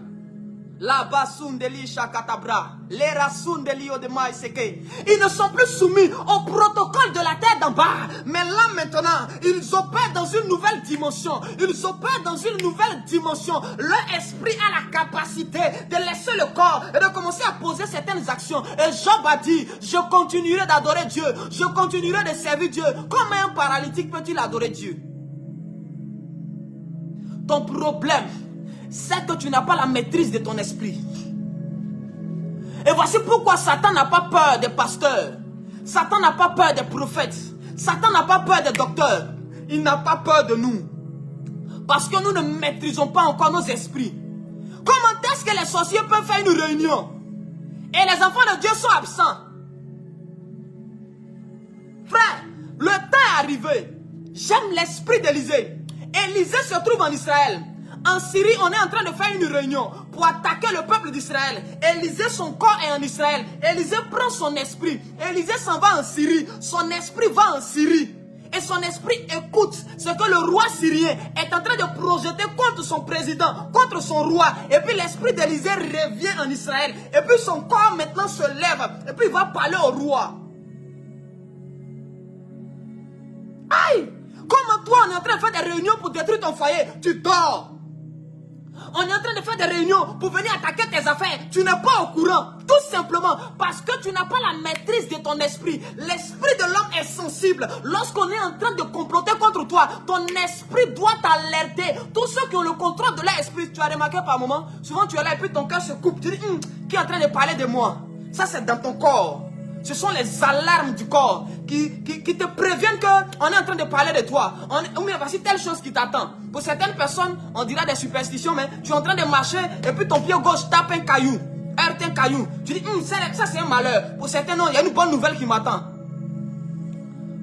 La basundeli shakatabra, les rasundeli odema iseke. Ils ne sont plus soumis au protocole de la terre d'en bas. Mais là maintenant, ils opèrent dans une nouvelle dimension. Ils opèrent dans une nouvelle dimension. Leur esprit a la capacité de laisser le corps et de commencer à poser certaines actions. Et Job a dit, je continuerai d'adorer Dieu. Je continuerai de servir Dieu. Comment un paralytique peut-il adorer Dieu? Ton problème, c'est que tu n'as pas la maîtrise de ton esprit. Et voici pourquoi Satan n'a pas peur des pasteurs. Satan n'a pas peur des prophètes. Satan n'a pas peur des docteurs. Il n'a pas peur de nous. Parce que nous ne maîtrisons pas encore nos esprits. Comment est-ce que les sorciers peuvent faire une réunion et les enfants de Dieu sont absents? Frère, le temps est arrivé. J'aime l'esprit d'Élisée. Élisée se trouve en Israël. En Syrie, on est en train de faire une réunion pour attaquer le peuple d'Israël. Élisée, son corps est en Israël. Élisée prend son esprit. Élisée s'en va en Syrie. Son esprit va en Syrie. Et son esprit écoute ce que le roi syrien est en train de projeter contre son président, contre son roi. Et puis l'esprit d'Élisée revient en Israël. Et puis son corps maintenant se lève. Et puis il va parler au roi. Aïe! Comment toi, on est en train de faire des réunions pour détruire ton foyer? Tu dors. On est en train de faire des réunions pour venir attaquer tes affaires. Tu n'es pas au courant. Tout simplement parce que tu n'as pas la maîtrise de ton esprit. L'esprit de l'homme est sensible. Lorsqu'on est en train de comploter contre toi, ton esprit doit t'alerter. Tous ceux qui ont le contrôle de leur esprit, tu as remarqué par moment, souvent tu es là et puis ton cœur se coupe. Tu dis, qui est en train de parler de moi? Ça c'est dans ton corps. Ce sont les alarmes du corps qui te préviennent qu'on est en train de parler de toi. Ou bien voici telle chose qui t'attend. Pour certaines personnes, on dira des superstitions, mais tu es en train de marcher et puis ton pied gauche tape un caillou. Heurte un caillou. Tu dis, ça c'est un malheur. Pour certains, non, il y a une bonne nouvelle qui m'attend.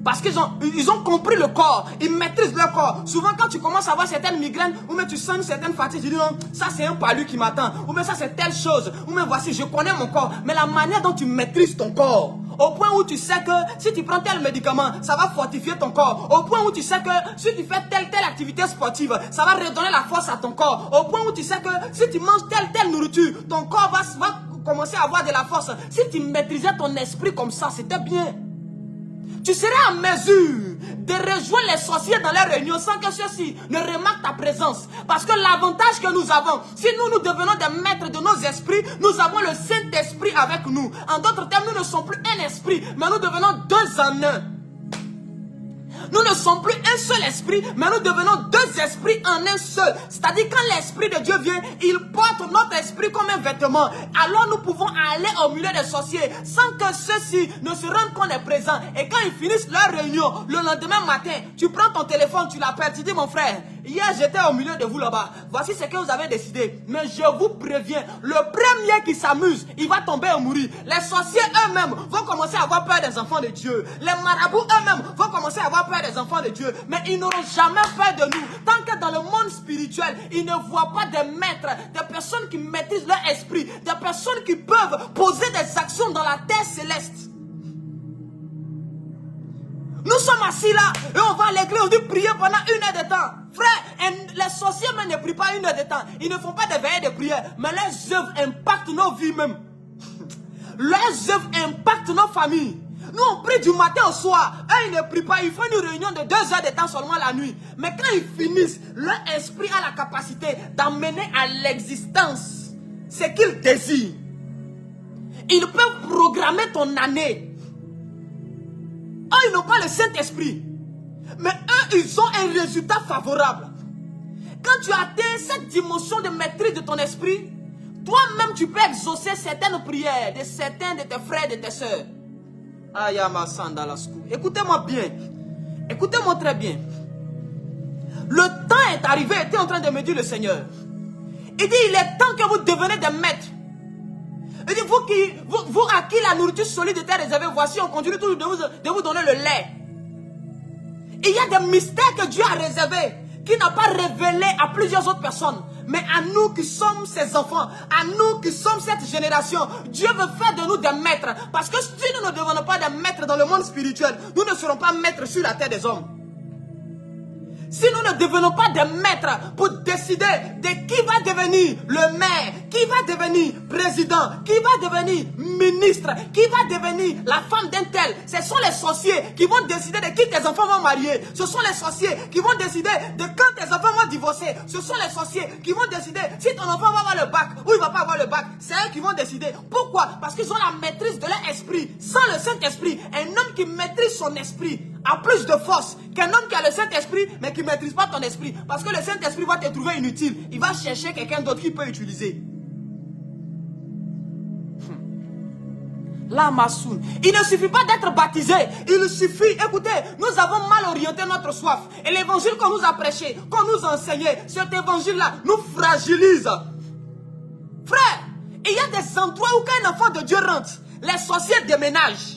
Parce qu'ils ont compris le corps. Ils maîtrisent leur corps. Souvent, quand tu commences à avoir certaines migraines, ou même tu sens une certaine fatigue, tu dis non, ça c'est un palu qui m'attend. Ou même ça c'est telle chose. Ou même voici, je connais mon corps. Mais la manière dont tu maîtrises ton corps, au point où tu sais que si tu prends tel médicament, ça va fortifier ton corps. Au point où tu sais que si tu fais telle activité sportive, ça va redonner la force à ton corps. Au point où tu sais que si tu manges telle nourriture, ton corps va commencer à avoir de la force. Si tu maîtrisais ton esprit comme ça, c'était bien. Tu serais en mesure de rejoindre les sorciers dans leurs réunions sans que ceux-ci ne remarquent ta présence. Parce que l'avantage que nous avons, si nous devenons des maîtres de nos esprits, nous avons le Saint-Esprit avec nous. En d'autres termes, nous ne sommes plus un esprit, mais nous devenons deux en un. Nous ne sommes plus un seul esprit, mais nous devenons deux esprits en un seul. C'est-à-dire quand l'esprit de Dieu vient, il porte notre esprit comme un vêtement. Alors nous pouvons aller au milieu des sorciers sans que ceux-ci ne se rendent qu'on est présent. Et quand ils finissent leur réunion, le lendemain matin, tu prends ton téléphone, tu l'appelles, tu dis mon frère, hier j'étais au milieu de vous là-bas. Voici ce que vous avez décidé. Mais je vous préviens, le premier qui s'amuse, il va tomber et mourir. Les sorciers eux-mêmes vont commencer à avoir peur des enfants de Dieu. Les marabouts eux-mêmes vont commencer à avoir peur des enfants de Dieu. Mais ils n'auront jamais peur de nous. Tant que dans le monde spirituel, ils ne voient pas des maîtres, des personnes qui maîtrisent leur esprit, des personnes qui peuvent poser des actions dans la terre céleste. Nous sommes assis là et on va à l'église, on dit prier pendant 1 heure de temps. Frère, les sorciers même ne prient pas 1 heure de temps. Ils ne font pas de veillées de prière. Mais leurs œuvres impactent nos vies même. Leurs œuvres impactent nos familles. Nous on prie du matin au soir. Eux ils ne prient pas, ils font une réunion de 2 heures de temps seulement la nuit. Mais quand ils finissent, leur esprit a la capacité d'amener à l'existence ce qu'ils désirent. Ils peuvent programmer ton année. Eux, ils n'ont pas le Saint-Esprit. Mais eux, ils ont un résultat favorable. Quand tu atteins cette dimension de maîtrise de ton esprit, toi-même, tu peux exaucer certaines prières de certains de tes frères et de tes soeurs. Écoutez-moi bien. Écoutez-moi très bien. Le temps est arrivé, était en train de me dire le Seigneur. Il dit, il est temps que vous deveniez des maîtres. Il dit, vous à qui la nourriture solide était réservée, voici, on continue toujours de vous donner le lait. Il y a des mystères que Dieu a réservés, qui n'a pas révélé à plusieurs autres personnes. Mais à nous qui sommes ses enfants, à nous qui sommes cette génération, Dieu veut faire de nous des maîtres. Parce que si nous ne devenons pas des maîtres dans le monde spirituel, nous ne serons pas maîtres sur la terre des hommes. Si nous ne devenons pas des maîtres pour décider de qui va devenir le maire, qui va devenir président, qui va devenir ministre, qui va devenir la femme d'un tel, ce sont les sorciers qui vont décider de qui tes enfants vont marier. Ce sont les sorciers qui vont décider de quand tes enfants vont divorcer. Ce sont les sorciers qui vont décider si ton enfant va avoir le bac ou il ne va pas avoir le bac. C'est eux qui vont décider. Pourquoi? Parce qu'ils ont la maîtrise de leur esprit. Sans le Saint-Esprit, un homme qui maîtrise son esprit a plus de force qu'un homme qui a le Saint-Esprit mais qui ne maîtrise pas ton esprit. Parce que le Saint-Esprit va te trouver inutile. Il va chercher quelqu'un d'autre qui peut utiliser. La Massoun. Il ne suffit pas d'être baptisé. Il suffit, écoutez, nous avons mal orienté notre soif. Et l'évangile qu'on nous a prêché, qu'on nous a enseigné, cet évangile-là nous fragilise. Frère, il y a des endroits où quand un enfant de Dieu rentre, les sorciers déménagent.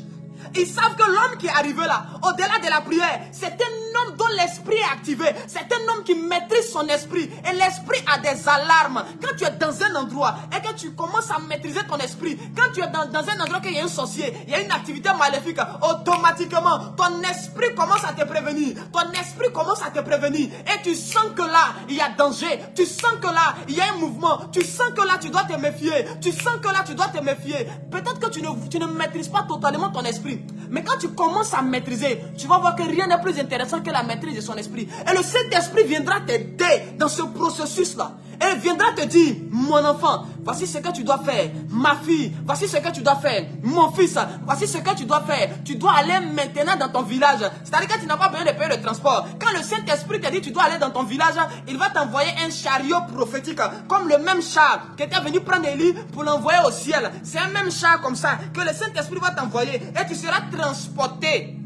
Ils savent que l'homme qui est arrivé là, au-delà de la prière, c'est un homme dont l'esprit est activé. C'est un homme qui maîtrise son esprit. Et l'esprit a des alarmes. Quand tu es dans un endroit et que tu commences à maîtriser ton esprit, quand tu es dans un endroit où il y a un sorcier, il y a une activité maléfique, automatiquement, ton esprit commence à te prévenir. Ton esprit commence à te prévenir. Et tu sens que là, il y a danger. Tu sens que là, il y a un mouvement. Tu sens que là, tu dois te méfier. Tu sens que là, tu dois te méfier. Peut-être que tu ne maîtrises pas totalement ton esprit. Mais quand tu commences à maîtriser, tu vas voir que rien n'est plus intéressant que la maîtrise de son esprit. Et le Saint-Esprit viendra t'aider dans ce processus-là. Et il viendra te dire, mon enfant, voici ce que tu dois faire. Ma fille, voici ce que tu dois faire. Mon fils, voici ce que tu dois faire. Tu dois aller maintenant dans ton village. C'est-à-dire que tu n'as pas besoin de payer le transport. Quand le Saint-Esprit te dit, tu dois aller dans ton village, il va t'envoyer un chariot prophétique. Comme le même char qui était venu prendre Élie pour l'envoyer au ciel. C'est un même char comme ça que le Saint-Esprit va t'envoyer. Et tu seras transporté.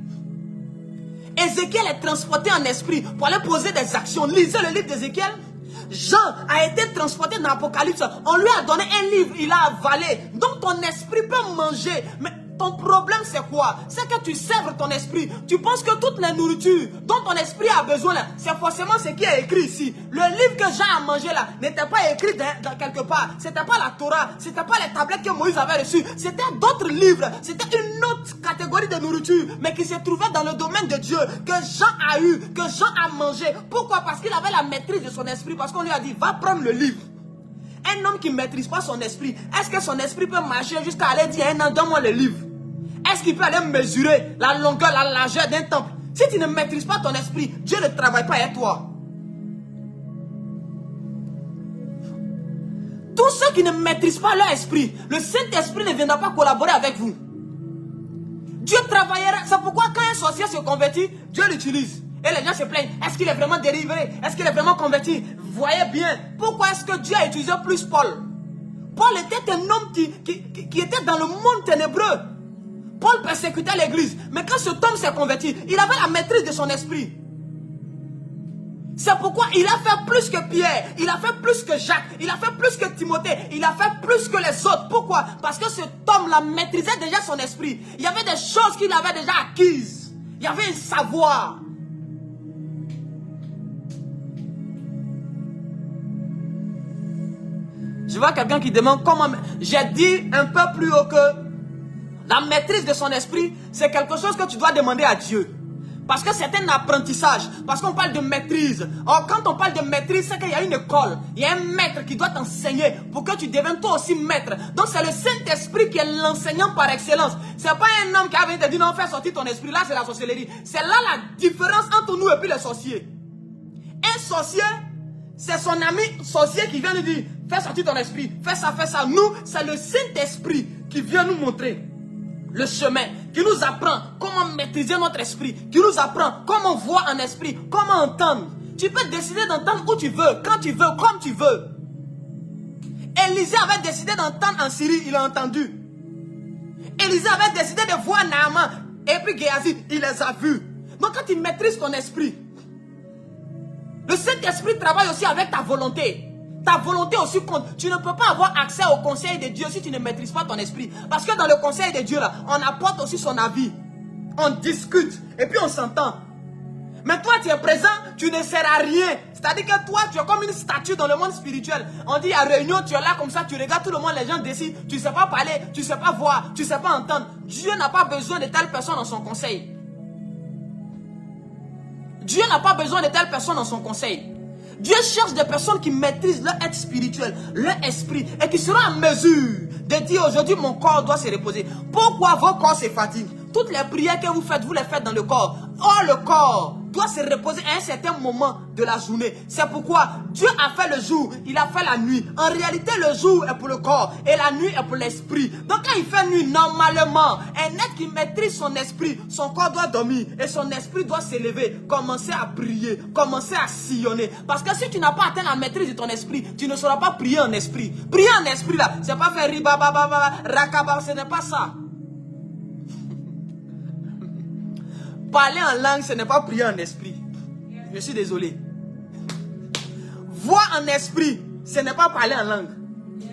Ézéchiel est transporté en esprit pour aller poser des actions. Lisez le livre d'Ézéchiel. Jean a été transporté dans l'Apocalypse. On lui a donné un livre, il a avalé. Donc ton esprit peut manger. Mais ton problème c'est quoi? C'est que tu sèvres ton esprit. Tu penses que toute la nourriture dont ton esprit a besoin là, c'est forcément ce qui est écrit ici. Le livre que Jean a mangé là n'était pas écrit dans quelque part. C'était pas la Torah, c'était pas les tablettes que Moïse avait reçues. C'était d'autres livres. C'était une autre catégorie de nourriture, mais qui se trouvait dans le domaine de Dieu, que Jean a eu, que Jean a mangé. Pourquoi? Parce qu'il avait la maîtrise de son esprit. Parce qu'on lui a dit, va prendre le livre. Un homme qui ne maîtrise pas son esprit, est-ce que son esprit peut marcher jusqu'à aller dire à un homme, donne-moi le livre? Est-ce qu'il peut aller mesurer la longueur, la largeur d'un temple? Si tu ne maîtrises pas ton esprit, Dieu ne travaille pas avec toi. Tous ceux qui ne maîtrisent pas leur esprit, le Saint-Esprit ne viendra pas collaborer avec vous. Dieu travaillera. C'est pourquoi quand un sorcier se convertit, Dieu l'utilise. Et les gens se plaignent. Est-ce qu'il est vraiment délivré? Est-ce qu'il est vraiment converti? Voyez bien. Pourquoi est-ce que Dieu a utilisé plus Paul? Paul était un homme qui était dans le monde ténébreux. Paul persécutait l'église. Mais quand cet homme s'est converti, il avait la maîtrise de son esprit. C'est pourquoi il a fait plus que Pierre, il a fait plus que Jacques, il a fait plus que Timothée, il a fait plus que les autres. Pourquoi? Parce que cet homme-là maîtrisait déjà son esprit. Il y avait des choses qu'il avait déjà acquises. Il y avait un savoir. Je vois quelqu'un qui demande comment... J'ai dit un peu plus haut que la maîtrise de son esprit, c'est quelque chose que tu dois demander à Dieu. Parce que c'est un apprentissage. Parce qu'on parle de maîtrise. Or, quand on parle de maîtrise, c'est qu'il y a une école. Il y a un maître qui doit t'enseigner pour que tu deviennes toi aussi maître. Donc, c'est le Saint-Esprit qui est l'enseignant par excellence. C'est pas un homme qui a te dit non, fais sortir ton esprit. Là, c'est la sorcellerie. C'est là la différence entre nous et puis les sorciers. Un sorcier, c'est son ami sorcier qui vient lui dire, fais sortir ton esprit. Fais ça, fais ça. Nous, c'est le Saint-Esprit qui vient nous montrer le chemin, qui nous apprend comment maîtriser notre esprit, qui nous apprend comment voir en esprit, comment entendre. Tu peux décider d'entendre où tu veux, quand tu veux, comme tu veux. Élisée avait décidé d'entendre en Syrie, il a entendu. Élisée avait décidé de voir Naaman, et puis Géasi, il les a vus. Donc quand tu maîtrises ton esprit, le Saint-Esprit travaille aussi avec ta volonté. Ta volonté aussi compte. Tu ne peux pas avoir accès au conseil de Dieu si tu ne maîtrises pas ton esprit. Parce que dans le conseil de Dieu, là, on apporte aussi son avis. On discute. Et puis on s'entend. Mais toi, tu es présent, tu ne sers à rien. C'est-à-dire que toi, tu es comme une statue dans le monde spirituel. On dit à réunion, tu es là comme ça, tu regardes tout le monde, les gens décident. Tu ne sais pas parler, tu ne sais pas voir, tu ne sais pas entendre. Dieu n'a pas besoin de telle personne dans son conseil. Dieu n'a pas besoin de telle personne dans son conseil. Dieu cherche des personnes qui maîtrisent leur être spirituel, leur esprit, et qui seront en mesure de dire aujourd'hui mon corps doit se reposer. Pourquoi vos corps se fatiguent? Toutes les prières que vous les faites dans le corps. Or le corps doit se reposer à un certain moment de la journée. C'est pourquoi Dieu a fait le jour, il a fait la nuit. En réalité, le jour est pour le corps et la nuit est pour l'esprit. Donc quand il fait nuit, normalement, un être qui maîtrise son esprit, son corps doit dormir et son esprit doit s'élever, commencer à prier, commencer à sillonner. Parce que si tu n'as pas atteint la maîtrise de ton esprit, tu ne sauras pas prier en esprit. Prier en esprit là, c'est pas faire ribababa, rakaba, ce n'est pas ça. Parler en langue, ce n'est pas prier en esprit. Je suis désolé. Voir en esprit, ce n'est pas parler en langue.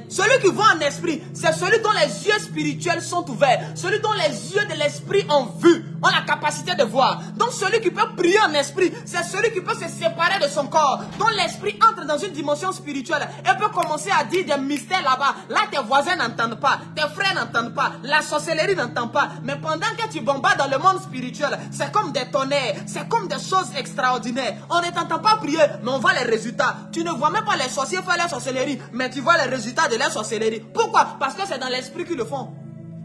Celui qui voit en esprit, c'est celui dont les yeux spirituels sont ouverts. Celui dont les yeux de l'esprit ont vu, ont la capacité de voir. Donc celui qui peut prier en esprit, c'est celui qui peut se séparer de son corps. Dont l'esprit entre dans une dimension spirituelle et peut commencer à dire des mystères là-bas. Là, tes voisins n'entendent pas, tes frères n'entendent pas, la sorcellerie n'entend pas. Mais pendant que tu bombades dans le monde spirituel, c'est comme des tonnerres, c'est comme des choses extraordinaires. On ne t'entend pas prier, mais on voit les résultats. Tu ne vois même pas les sorciers faire la sorcellerie, mais tu vois les résultats de la sorcellerie. Pourquoi? Parce que c'est dans l'esprit qu'ils le font.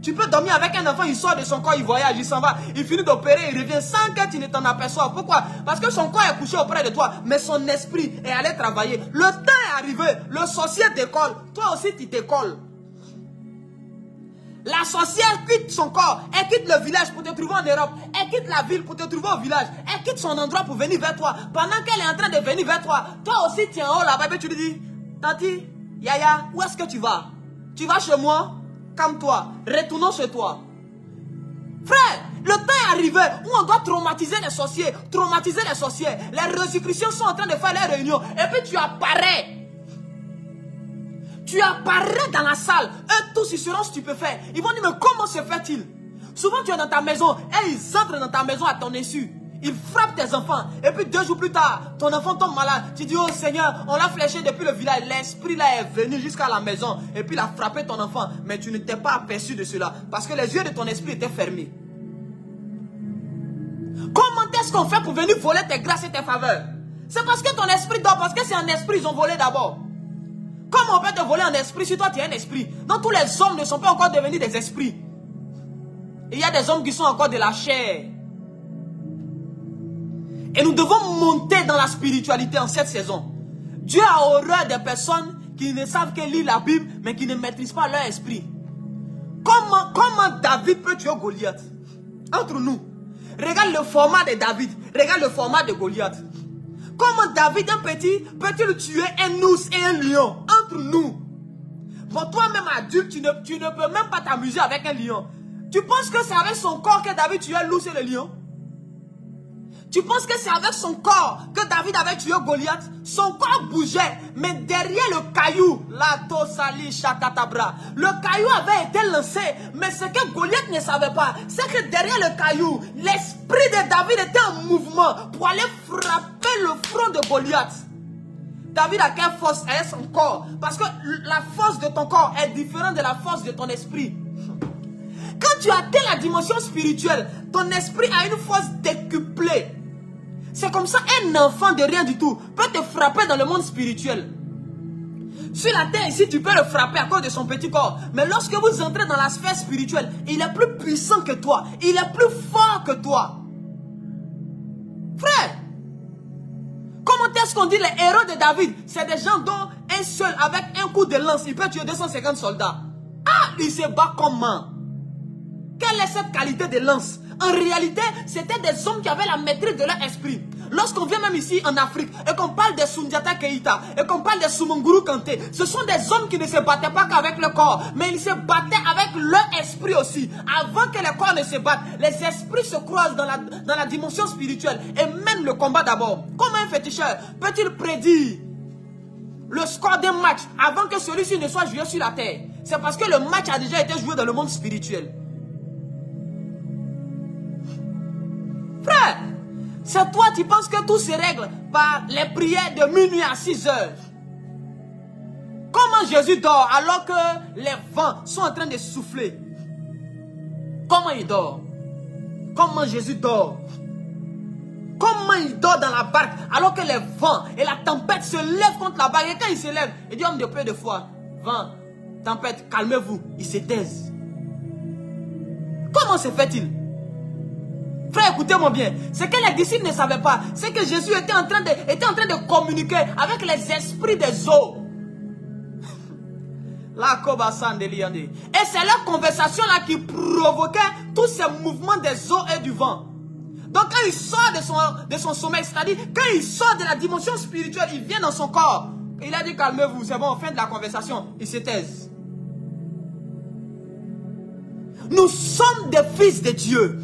Tu peux dormir avec un enfant, il sort de son corps, il voyage, il s'en va, il finit d'opérer, il revient sans que tu ne t'en aperçoives. Pourquoi? Parce que son corps est couché auprès de toi, mais son esprit est allé travailler. Le temps est arrivé, le sorcier t'école, toi aussi tu t'écoles. La sorcière quitte son corps, elle quitte le village pour te trouver en Europe, elle quitte la ville pour te trouver au village, elle quitte son endroit pour venir vers toi. Pendant qu'elle est en train de venir vers toi, toi aussi tu es en haut là-bas et tu lui dis, Tati, Yaya, où est-ce que tu vas? Tu vas chez moi? Calme-toi, retournons chez toi. Frère, le temps est arrivé où on doit traumatiser les sorciers, traumatiser les sorcières. Les Rosicruciens sont en train de faire les réunions et puis tu apparais. Tu apparais dans la salle. Eux tous ils seront stupéfaits. Ils vont dire mais comment se fait-il? Souvent tu es dans ta maison et ils entrent dans ta maison à ton insu. Ils frappent tes enfants. Et puis 2 jours plus tard, ton enfant tombe malade. Tu dis, oh Seigneur, on l'a fléché depuis le village. L'esprit là est venu jusqu'à la maison. Et puis il a frappé ton enfant. Mais tu ne t'es pas aperçu de cela. Parce que les yeux de ton esprit étaient fermés. Comment est-ce qu'on fait pour venir voler tes grâces et tes faveurs? C'est parce que ton esprit dort. Parce que c'est un esprit, ils ont volé d'abord. Comment on peut te voler un esprit si toi tu es un esprit? Donc tous les hommes ne sont pas encore devenus des esprits. Il y a des hommes qui sont encore de la chair. Et nous devons monter dans la spiritualité en cette saison. Dieu a horreur des personnes qui ne savent que lire la Bible, mais qui ne maîtrisent pas leur esprit. Comment David peut tuer Goliath? Entre nous. Regarde le format de David. Regarde le format de Goliath. Comment David, un petit, peut-il tuer un ours et un lion? Entre nous. Bon, toi-même adulte, tu ne peux même pas t'amuser avec un lion. Tu penses que c'est avec son corps que David tuait l'ours et le lion? Tu penses que c'est avec son corps que David avait tué Goliath? Son corps bougeait, mais derrière le caillou, la tosali shakatabra, le caillou avait été lancé, mais ce que Goliath ne savait pas, c'est que derrière le caillou, l'esprit de David était en mouvement pour aller frapper le front de Goliath. David a quelle force est son corps? Parce que la force de ton corps est différente de la force de ton esprit. Quand tu atteins la dimension spirituelle, ton esprit a une force décuplée. C'est comme ça, un enfant de rien du tout peut te frapper dans le monde spirituel. Sur la terre ici, tu peux le frapper à cause de son petit corps. Mais lorsque vous entrez dans la sphère spirituelle, il est plus puissant que toi. Il est plus fort que toi. Frère, comment est-ce qu'on dit les héros de David? C'est des gens dont un seul, avec un coup de lance, il peut tuer 250 soldats. Ah, il se bat comment? Quelle est cette qualité de lance? En réalité, c'était des hommes qui avaient la maîtrise de leur esprit. Lorsqu'on vient même ici en Afrique et qu'on parle de Sundiata Keita et qu'on parle de Soumonguru Kanté, ce sont des hommes qui ne se battaient pas qu'avec le corps, mais ils se battaient avec leur esprit aussi. Avant que le corps ne se batte, les esprits se croisent dans la dimension spirituelle et mènent le combat d'abord. Comment un féticheur peut-il prédire le score d'un match avant que celui-ci ne soit joué sur la terre? C'est parce que le match a déjà été joué dans le monde spirituel. Frère, c'est toi qui penses que tout se règle par les prières de minuit à 6 heures. Comment Jésus dort alors que les vents sont en train de souffler? Comment il dort? Comment Jésus dort? Comment il dort dans la barque alors que les vents et la tempête se lèvent contre la barque? Et quand il se lève, il dit: homme de peu de foi, vent, tempête, calmez-vous. Il se taise. Comment se fait-il? Frère, écoutez-moi bien. Ce que les disciples ne savaient pas, c'est que Jésus était en train de communiquer avec les esprits des eaux. Et c'est leur conversation là qui provoquait tous ces mouvements des eaux et du vent. Donc quand il sort de son sommeil, c'est-à-dire quand il sort de la dimension spirituelle, il vient dans son corps. Il a dit: calmez-vous, c'est bon, fin de la conversation. Il se taise. Nous sommes des fils de Dieu.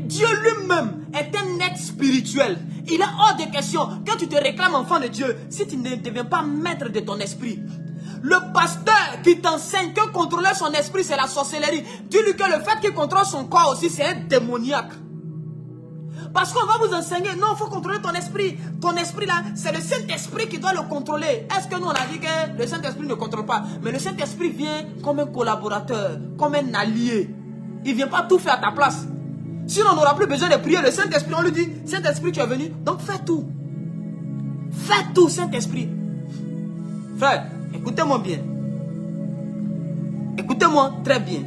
Dieu lui-même est un être spirituel. Il est hors de question que tu te réclames enfant de Dieu si tu ne deviens pas maître de ton esprit. Le pasteur qui t'enseigne que contrôler son esprit c'est la sorcellerie, dis-lui que le fait qu'il contrôle son corps aussi c'est un démoniaque. Parce qu'on va vous enseigner, non, il faut contrôler ton esprit. Ton esprit là, c'est le Saint-Esprit qui doit le contrôler. Est-ce que nous on a dit que le Saint-Esprit ne contrôle pas? Mais le Saint-Esprit vient comme un collaborateur, comme un allié. Il ne vient pas tout faire à ta place. Sinon, on n'aura plus besoin de prier. Le Saint-Esprit, on lui dit: Saint-Esprit, tu es venu, donc fais tout. Fais tout, Saint-Esprit. Frère, écoutez-moi bien. Écoutez-moi très bien.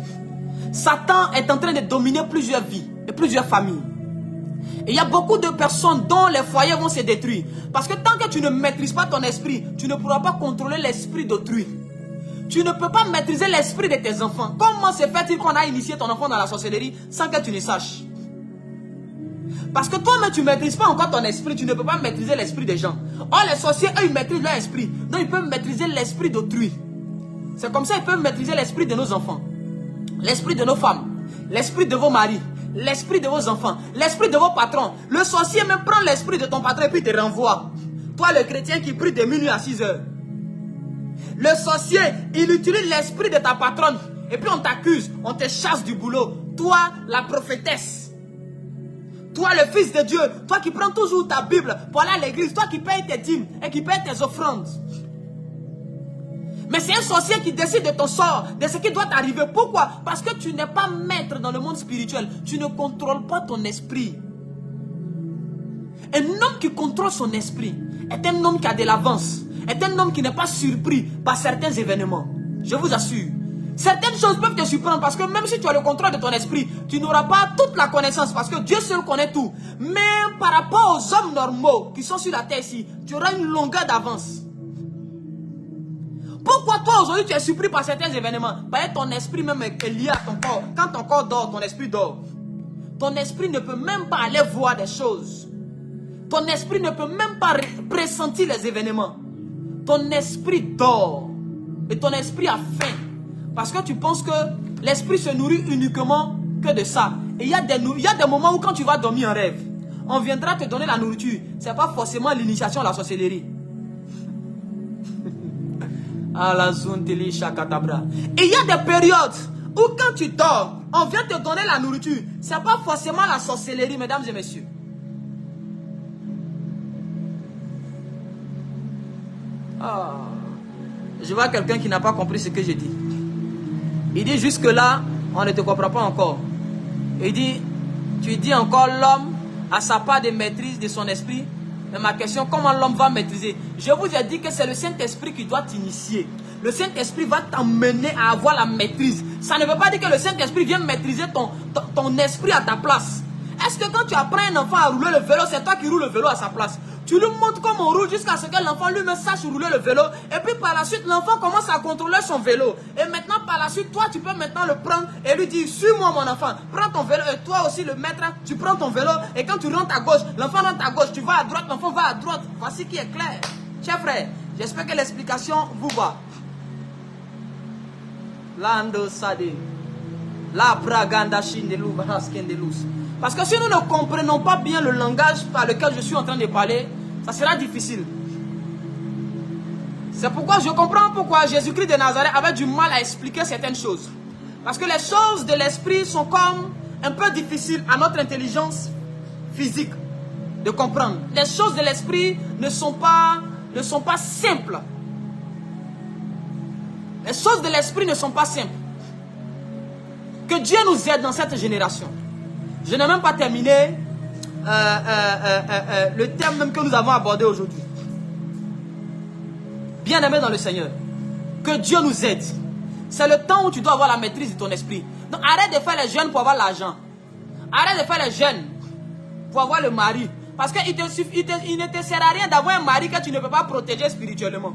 Satan est en train de dominer plusieurs vies et plusieurs familles. Et il y a beaucoup de personnes dont les foyers vont se détruire. Parce que tant que tu ne maîtrises pas ton esprit, tu ne pourras pas contrôler l'esprit d'autrui. Tu ne peux pas maîtriser l'esprit de tes enfants. Comment se fait-il qu'on a initié ton enfant dans la sorcellerie sans que tu ne saches? Parce que toi-même, tu ne maîtrises pas encore ton esprit. Tu ne peux pas maîtriser l'esprit des gens. Or, les sorciers, eux, ils maîtrisent leur esprit. Donc, ils peuvent maîtriser l'esprit d'autrui. C'est comme ça qu'ils peuvent maîtriser l'esprit de nos enfants. L'esprit de nos femmes. L'esprit de vos maris. L'esprit de vos enfants. L'esprit de vos patrons. Le sorcier même prend l'esprit de ton patron et puis te renvoie. Toi, le chrétien qui prie de minuit à 6 heures. Le sorcier, il utilise l'esprit de ta patronne. Et puis on t'accuse, on te chasse du boulot. Toi, la prophétesse. Toi, le fils de Dieu. Toi qui prends toujours ta Bible pour aller à l'église. Toi qui payes tes dîmes et qui payes tes offrandes. Mais c'est un sorcier qui décide de ton sort, de ce qui doit t'arriver. Pourquoi? Parce que tu n'es pas maître dans le monde spirituel. Tu ne contrôles pas ton esprit. Un homme qui contrôle son esprit est un homme qui a de l'avance. Est un homme qui n'est pas surpris par certains événements. Je vous assure. Certaines choses peuvent te surprendre parce que même si tu as le contrôle de ton esprit, tu n'auras pas toute la connaissance parce que Dieu seul connaît tout. Mais par rapport aux hommes normaux qui sont sur la terre ici, tu auras une longueur d'avance. Pourquoi toi aujourd'hui tu es surpris par certains événements? Parce que ton esprit même est lié à ton corps. Quand ton corps dort, ton esprit dort. Ton esprit ne peut même pas aller voir des choses. Ton esprit ne peut même pas pressentir les événements. Ton esprit dort. Et ton esprit a faim. Parce que tu penses que l'esprit se nourrit uniquement que de ça. Et il y a des moments où quand tu vas dormir en rêve, on viendra te donner la nourriture. Ce n'est pas forcément l'initiation à la sorcellerie. Et il y a des périodes où quand tu dors, on vient te donner la nourriture. Ce n'est pas forcément la sorcellerie, mesdames et messieurs. Je vois quelqu'un qui n'a pas compris ce que j'ai dit. Il dit jusque là, on ne te comprend pas encore. Il dit, tu dis encore l'homme a sa part de maîtrise de son esprit. Mais ma question, comment l'homme va maîtriser? Je vous ai dit que c'est le Saint-Esprit qui doit t'initier. Le Saint-Esprit va t'emmener à avoir la maîtrise. Ça ne veut pas dire que le Saint-Esprit vient maîtriser ton esprit à ta place. Est-ce que quand tu apprends un enfant à rouler le vélo, c'est toi qui roules le vélo à sa place? Tu lui montres comment on roule jusqu'à ce que l'enfant lui-même sache rouler le vélo. Et puis par la suite, l'enfant commence à contrôler son vélo. Et maintenant, par la suite, toi, tu peux maintenant le prendre et lui dire, suis-moi mon enfant. Prends ton vélo et toi aussi le maître, tu prends ton vélo. Et quand tu rentres à gauche, l'enfant rentre à gauche. Tu vas à droite, l'enfant va à droite. Voici qui est clair. Chers frères, j'espère que l'explication vous va. Lando Sade. La Braganda Shindelou Haskendelous. Parce que si nous ne comprenons pas bien le langage par lequel je suis en train de parler, ça sera difficile. C'est pourquoi je comprends pourquoi Jésus-Christ de Nazareth avait du mal à expliquer certaines choses. Parce que les choses de l'esprit sont comme un peu difficiles à notre intelligence physique de comprendre. Les choses de l'esprit ne sont pas simples. Les choses de l'esprit ne sont pas simples. Que Dieu nous aide dans cette génération. Je n'ai même pas terminé le thème même que nous avons abordé aujourd'hui. Bien-aimé dans le Seigneur, que Dieu nous aide. C'est le temps où tu dois avoir la maîtrise de ton esprit. Donc arrête de faire les jeûnes pour avoir l'argent. Arrête de faire les jeûnes pour avoir le mari. Parce qu'il ne te sert à rien d'avoir un mari que tu ne peux pas protéger spirituellement.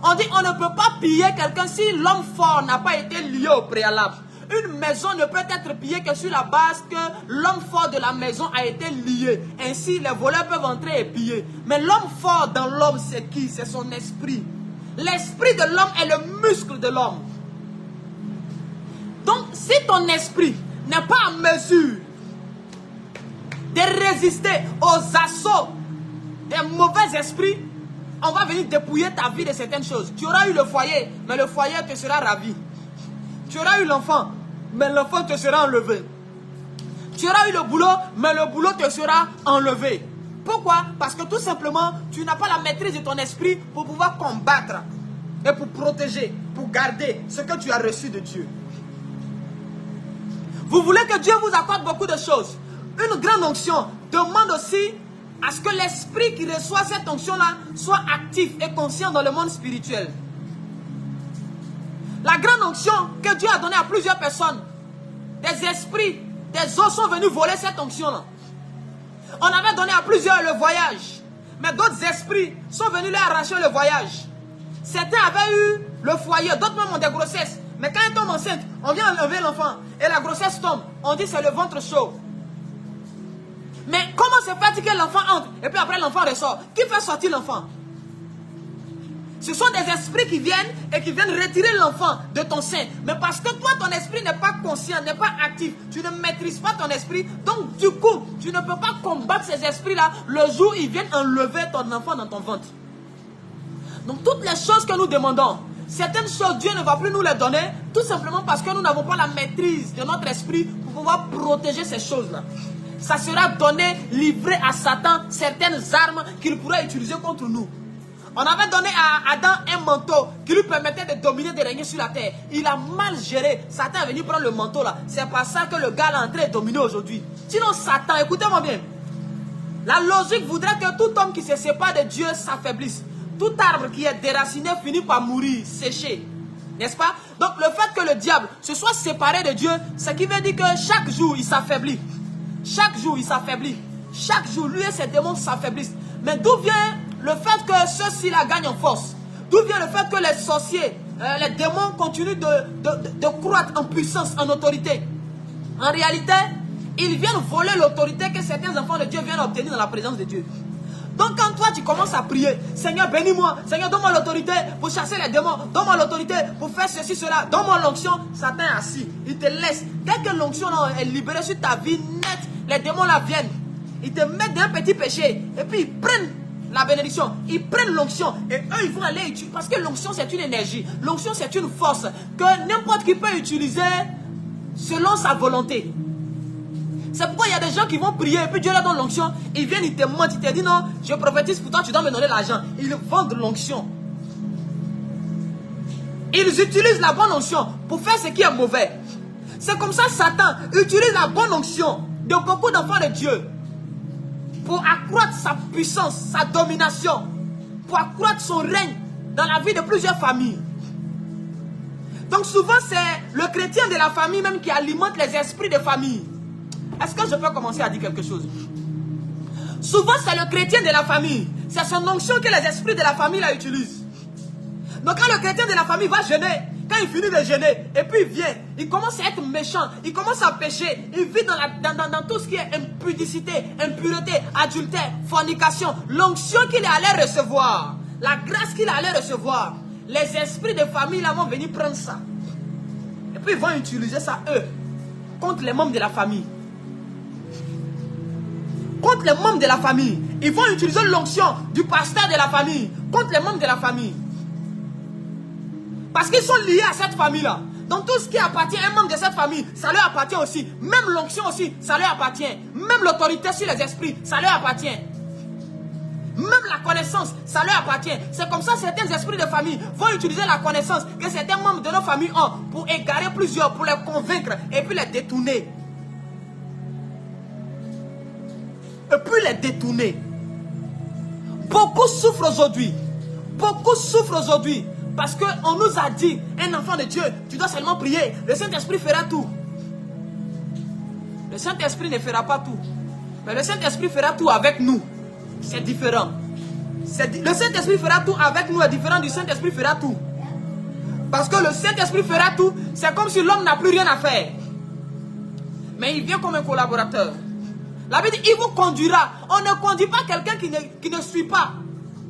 On dit on ne peut pas piller quelqu'un si l'homme fort n'a pas été lié au préalable. Une maison ne peut être pillée que sur la base que l'homme fort de la maison a été lié. Ainsi, les voleurs peuvent entrer et piller. Mais l'homme fort dans l'homme, c'est qui? C'est son esprit. L'esprit de l'homme est le muscle de l'homme. Donc, si ton esprit n'est pas en mesure de résister aux assauts des mauvais esprits, on va venir dépouiller ta vie de certaines choses. Tu auras eu le foyer, mais le foyer te sera ravi. Tu auras eu l'enfant, mais l'enfant te sera enlevé. Tu auras eu le boulot, mais le boulot te sera enlevé. Pourquoi? Parce que tout simplement, tu n'as pas la maîtrise de ton esprit pour pouvoir combattre et pour protéger, pour garder ce que tu as reçu de Dieu. Vous voulez que Dieu vous accorde beaucoup de choses. Une grande onction demande aussi à ce que l'esprit qui reçoit cette onction-là soit actif et conscient dans le monde spirituel. La grande onction que Dieu a donnée à plusieurs personnes, des esprits, des eaux sont venus voler cette onction-là. On avait donné à plusieurs le voyage, mais d'autres esprits sont venus leur arracher le voyage. Certains avaient eu le foyer, d'autres même ont des grossesses. Mais quand ils tombent enceintes, on vient enlever l'enfant et la grossesse tombe. On dit c'est le ventre chaud. Mais comment se fait-il que l'enfant entre et puis après l'enfant ressort? Qui fait sortir l'enfant? Ce sont des esprits qui viennent et qui viennent retirer l'enfant de ton sein. Mais parce que toi, ton esprit n'est pas conscient, n'est pas actif, tu ne maîtrises pas ton esprit. Donc du coup, tu ne peux pas combattre ces esprits-là le jour où ils viennent enlever ton enfant dans ton ventre. Donc toutes les choses que nous demandons, certaines choses, Dieu ne va plus nous les donner, tout simplement parce que nous n'avons pas la maîtrise de notre esprit pour pouvoir protéger ces choses-là. Ça sera donné, livré à Satan certaines armes qu'il pourrait utiliser contre nous. On avait donné à Adam un manteau qui lui permettait de dominer, de régner sur la terre. Il a mal géré. Satan est venu prendre le manteau là. C'est par ça que le gars est en train de dominer aujourd'hui. Sinon Satan, écoutez-moi bien. La logique voudrait que tout homme qui se sépare de Dieu s'affaiblisse. Tout arbre qui est déraciné finit par mourir, sécher. N'est-ce pas? Donc le fait que le diable se soit séparé de Dieu, ce qui veut dire que chaque jour il s'affaiblit. Chaque jour il s'affaiblit. Chaque jour lui et ses démons s'affaiblissent. Mais d'où vient le fait que ceux-ci la gagnent en force? D'où vient le fait que les sorciers, les démons continuent de croître en puissance, en autorité? En réalité, ils viennent voler l'autorité que certains enfants de Dieu viennent obtenir dans la présence de Dieu. Donc quand toi tu commences à prier, Seigneur bénis-moi, Seigneur donne-moi l'autorité pour chasser les démons, donne-moi l'autorité pour faire ceci, cela, donne-moi l'onction, Satan est assis, il te laisse. Dès que l'onction est libérée sur ta vie, net, les démons là viennent. ils te mettent d'un petit péché. Et puis ils prennent la bénédiction, ils prennent l'onction. Et eux, ils vont aller utiliser. Parce que l'onction, c'est une énergie. L'onction, c'est une force que n'importe qui peut utiliser selon sa volonté. C'est pourquoi il y a des gens qui vont prier et puis Dieu leur donne l'onction. Ils viennent, ils te mentent, ils te disent non, je prophétise pour toi, tu dois me donner l'argent. Ils vendent l'onction. Ils utilisent la bonne onction pour faire ce qui est mauvais. C'est comme ça Satan utilise la bonne onction de beaucoup d'enfants de Dieu pour accroître sa puissance, sa domination, pour accroître son règne dans la vie de plusieurs familles. Donc souvent c'est le chrétien de la famille même qui alimente les esprits de famille. Est-ce que je peux commencer à dire quelque chose? Souvent c'est le chrétien de la famille. C'est son onction que les esprits de la famille la utilisent. Donc quand le chrétien de la famille va jeûner, quand il finit de jeûner, et puis il vient, il commence à être méchant, il commence à pécher, il vit dans tout ce qui est impudicité, impureté, adultère, fornication, l'onction qu'il allait recevoir, la grâce qu'il allait recevoir, les esprits de famille là vont venir prendre ça. Et puis ils vont utiliser ça, eux, contre les membres de la famille. Contre les membres de la famille. Ils vont utiliser l'onction du pasteur de la famille, contre les membres de la famille. Parce qu'ils sont liés à cette famille-là. Donc tout ce qui appartient à un membre de cette famille, ça leur appartient aussi. Même l'onction aussi, ça leur appartient. Même l'autorité sur les esprits, ça leur appartient. Même la connaissance, ça leur appartient. C'est comme ça certains esprits de famille vont utiliser la connaissance que certains membres de nos familles ont pour égarer plusieurs, pour les convaincre et puis les détourner. Et puis les détourner. Beaucoup souffrent aujourd'hui. Beaucoup souffrent aujourd'hui. Parce qu'on nous a dit, un enfant de Dieu, tu dois seulement prier. Le Saint-Esprit fera tout. Le Saint-Esprit ne fera pas tout. Mais le Saint-Esprit fera tout avec nous. C'est différent. Le Saint-Esprit fera tout avec nous est différent du Saint-Esprit fera tout. Parce que le Saint-Esprit fera tout, c'est comme si l'homme n'a plus rien à faire. Mais il vient comme un collaborateur. La Bible dit, il vous conduira. On ne conduit pas quelqu'un qui ne suit pas.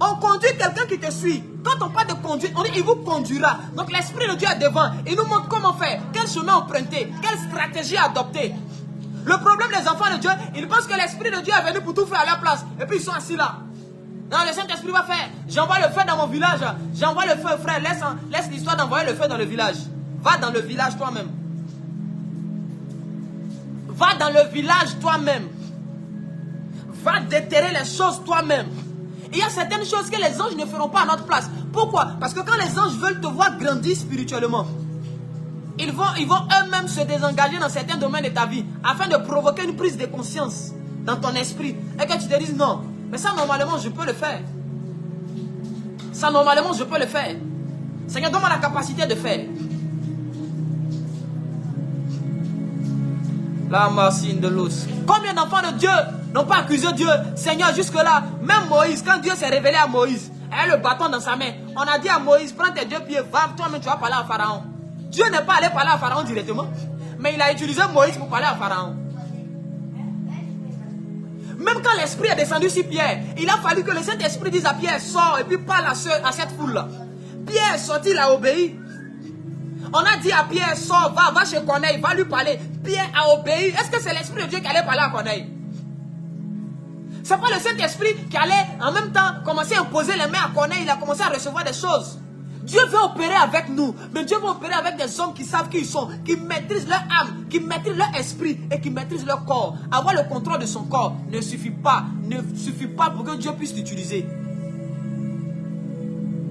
On conduit quelqu'un qui te suit. Quand on parle de conduite, on dit il vous conduira. Donc l'Esprit de Dieu est devant. Il nous montre comment faire, quel chemin emprunter, quelle stratégie adopter. Le problème des enfants de Dieu, ils pensent que l'Esprit de Dieu est venu pour tout faire à leur place. Et puis ils sont assis là. Non, le Saint-Esprit va faire. J'envoie le feu dans mon village. J'envoie le feu, frère. Laisse l'histoire d'envoyer le feu dans le village. Va dans le village toi-même. Va dans le village toi-même. Va déterrer les choses toi-même. Il y a certaines choses que les anges ne feront pas à notre place. Pourquoi? Parce que quand les anges veulent te voir grandir spirituellement, ils vont eux-mêmes se désengager dans certains domaines de ta vie afin de provoquer une prise de conscience dans ton esprit. Et que tu te dises non, mais ça normalement je peux le faire. Ça normalement je peux le faire. Seigneur, donne-moi la capacité de faire. La machine de l'os. Combien d'enfants de Dieu n'ont pas accusé Dieu? Seigneur, jusque-là, même Moïse, quand Dieu s'est révélé à Moïse, il a le bâton dans sa main. On a dit à Moïse, prends tes 2 pieds, va, toi-même tu vas parler à Pharaon. Dieu n'est pas allé parler à Pharaon directement, mais il a utilisé Moïse pour parler à Pharaon. Même quand l'Esprit est descendu sur Pierre, il a fallu que le Saint-Esprit dise à Pierre, sors et puis parle à cette foule-là. Pierre est sorti, il a obéi. On a dit à Pierre, sors, va chez Corneille, va lui parler. Pierre a obéi. Est-ce que c'est l'Esprit de Dieu qui allait parler à Corneille? C'est pas le Saint-Esprit qui allait en même temps commencer à imposer les mains à Corneille. Il a commencé à recevoir des choses. Dieu veut opérer avec nous. Mais Dieu veut opérer avec des hommes qui savent qui ils sont, qui maîtrisent leur âme, qui maîtrisent leur esprit et qui maîtrisent leur corps. Avoir le contrôle de son corps ne suffit pas pour que Dieu puisse l'utiliser.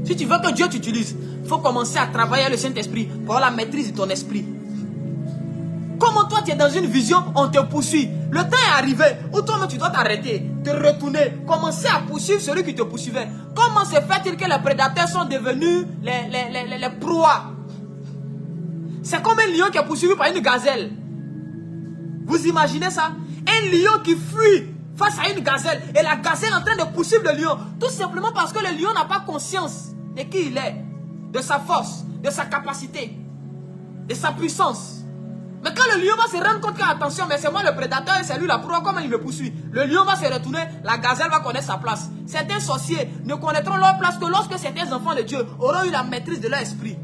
Si tu veux que Dieu t'utilise, il faut commencer à travailler le Saint-Esprit pour avoir la maîtrise de ton esprit. Comment toi tu es dans une vision, on te poursuit. Le temps est arrivé où toi-même tu dois t'arrêter, te retourner, commencer à poursuivre celui qui te poursuivait. Comment se fait-il que les prédateurs sont devenus les proies? C'est comme un lion qui est poursuivi par une gazelle. Vous imaginez ça? Un lion qui fuit face à une gazelle et la gazelle est en train de poursuivre le lion. Tout simplement parce que le lion n'a pas conscience de qui il est, de sa force, de sa capacité, de sa puissance. Mais quand le lion va se rendre compte que, attention, mais c'est moi le prédateur et c'est lui la proie, comment il me poursuit? Le lion va se retourner, la gazelle va connaître sa place. Certains sorciers ne connaîtront leur place que lorsque certains enfants de Dieu auront eu la maîtrise de leur esprit.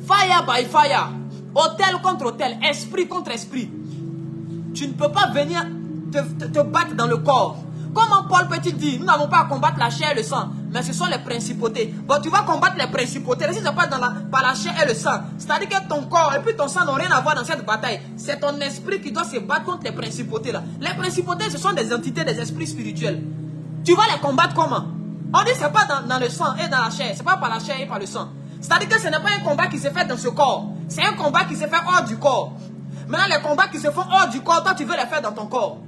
Fire by fire, hôtel contre hôtel, esprit contre esprit. Tu ne peux pas venir te battre dans le corps. Comment Paul peut-il dire, nous n'avons pas à combattre la chair et le sang, mais ce sont les principautés. Bon, tu vas combattre les principautés, si ce n'est pas par la chair et le sang. C'est-à-dire que ton corps et puis ton sang n'ont rien à voir dans cette bataille. C'est ton esprit qui doit se battre contre les principautés là. Les principautés, ce sont des entités, des esprits spirituels. Tu vas les combattre comment? On dit que ce n'est pas dans le sang et dans la chair. Ce n'est pas par la chair et par le sang. C'est-à-dire que ce n'est pas un combat qui se fait dans ce corps. C'est un combat qui se fait hors du corps. Maintenant, les combats qui se font hors du corps, toi, tu veux les faire dans ton corps.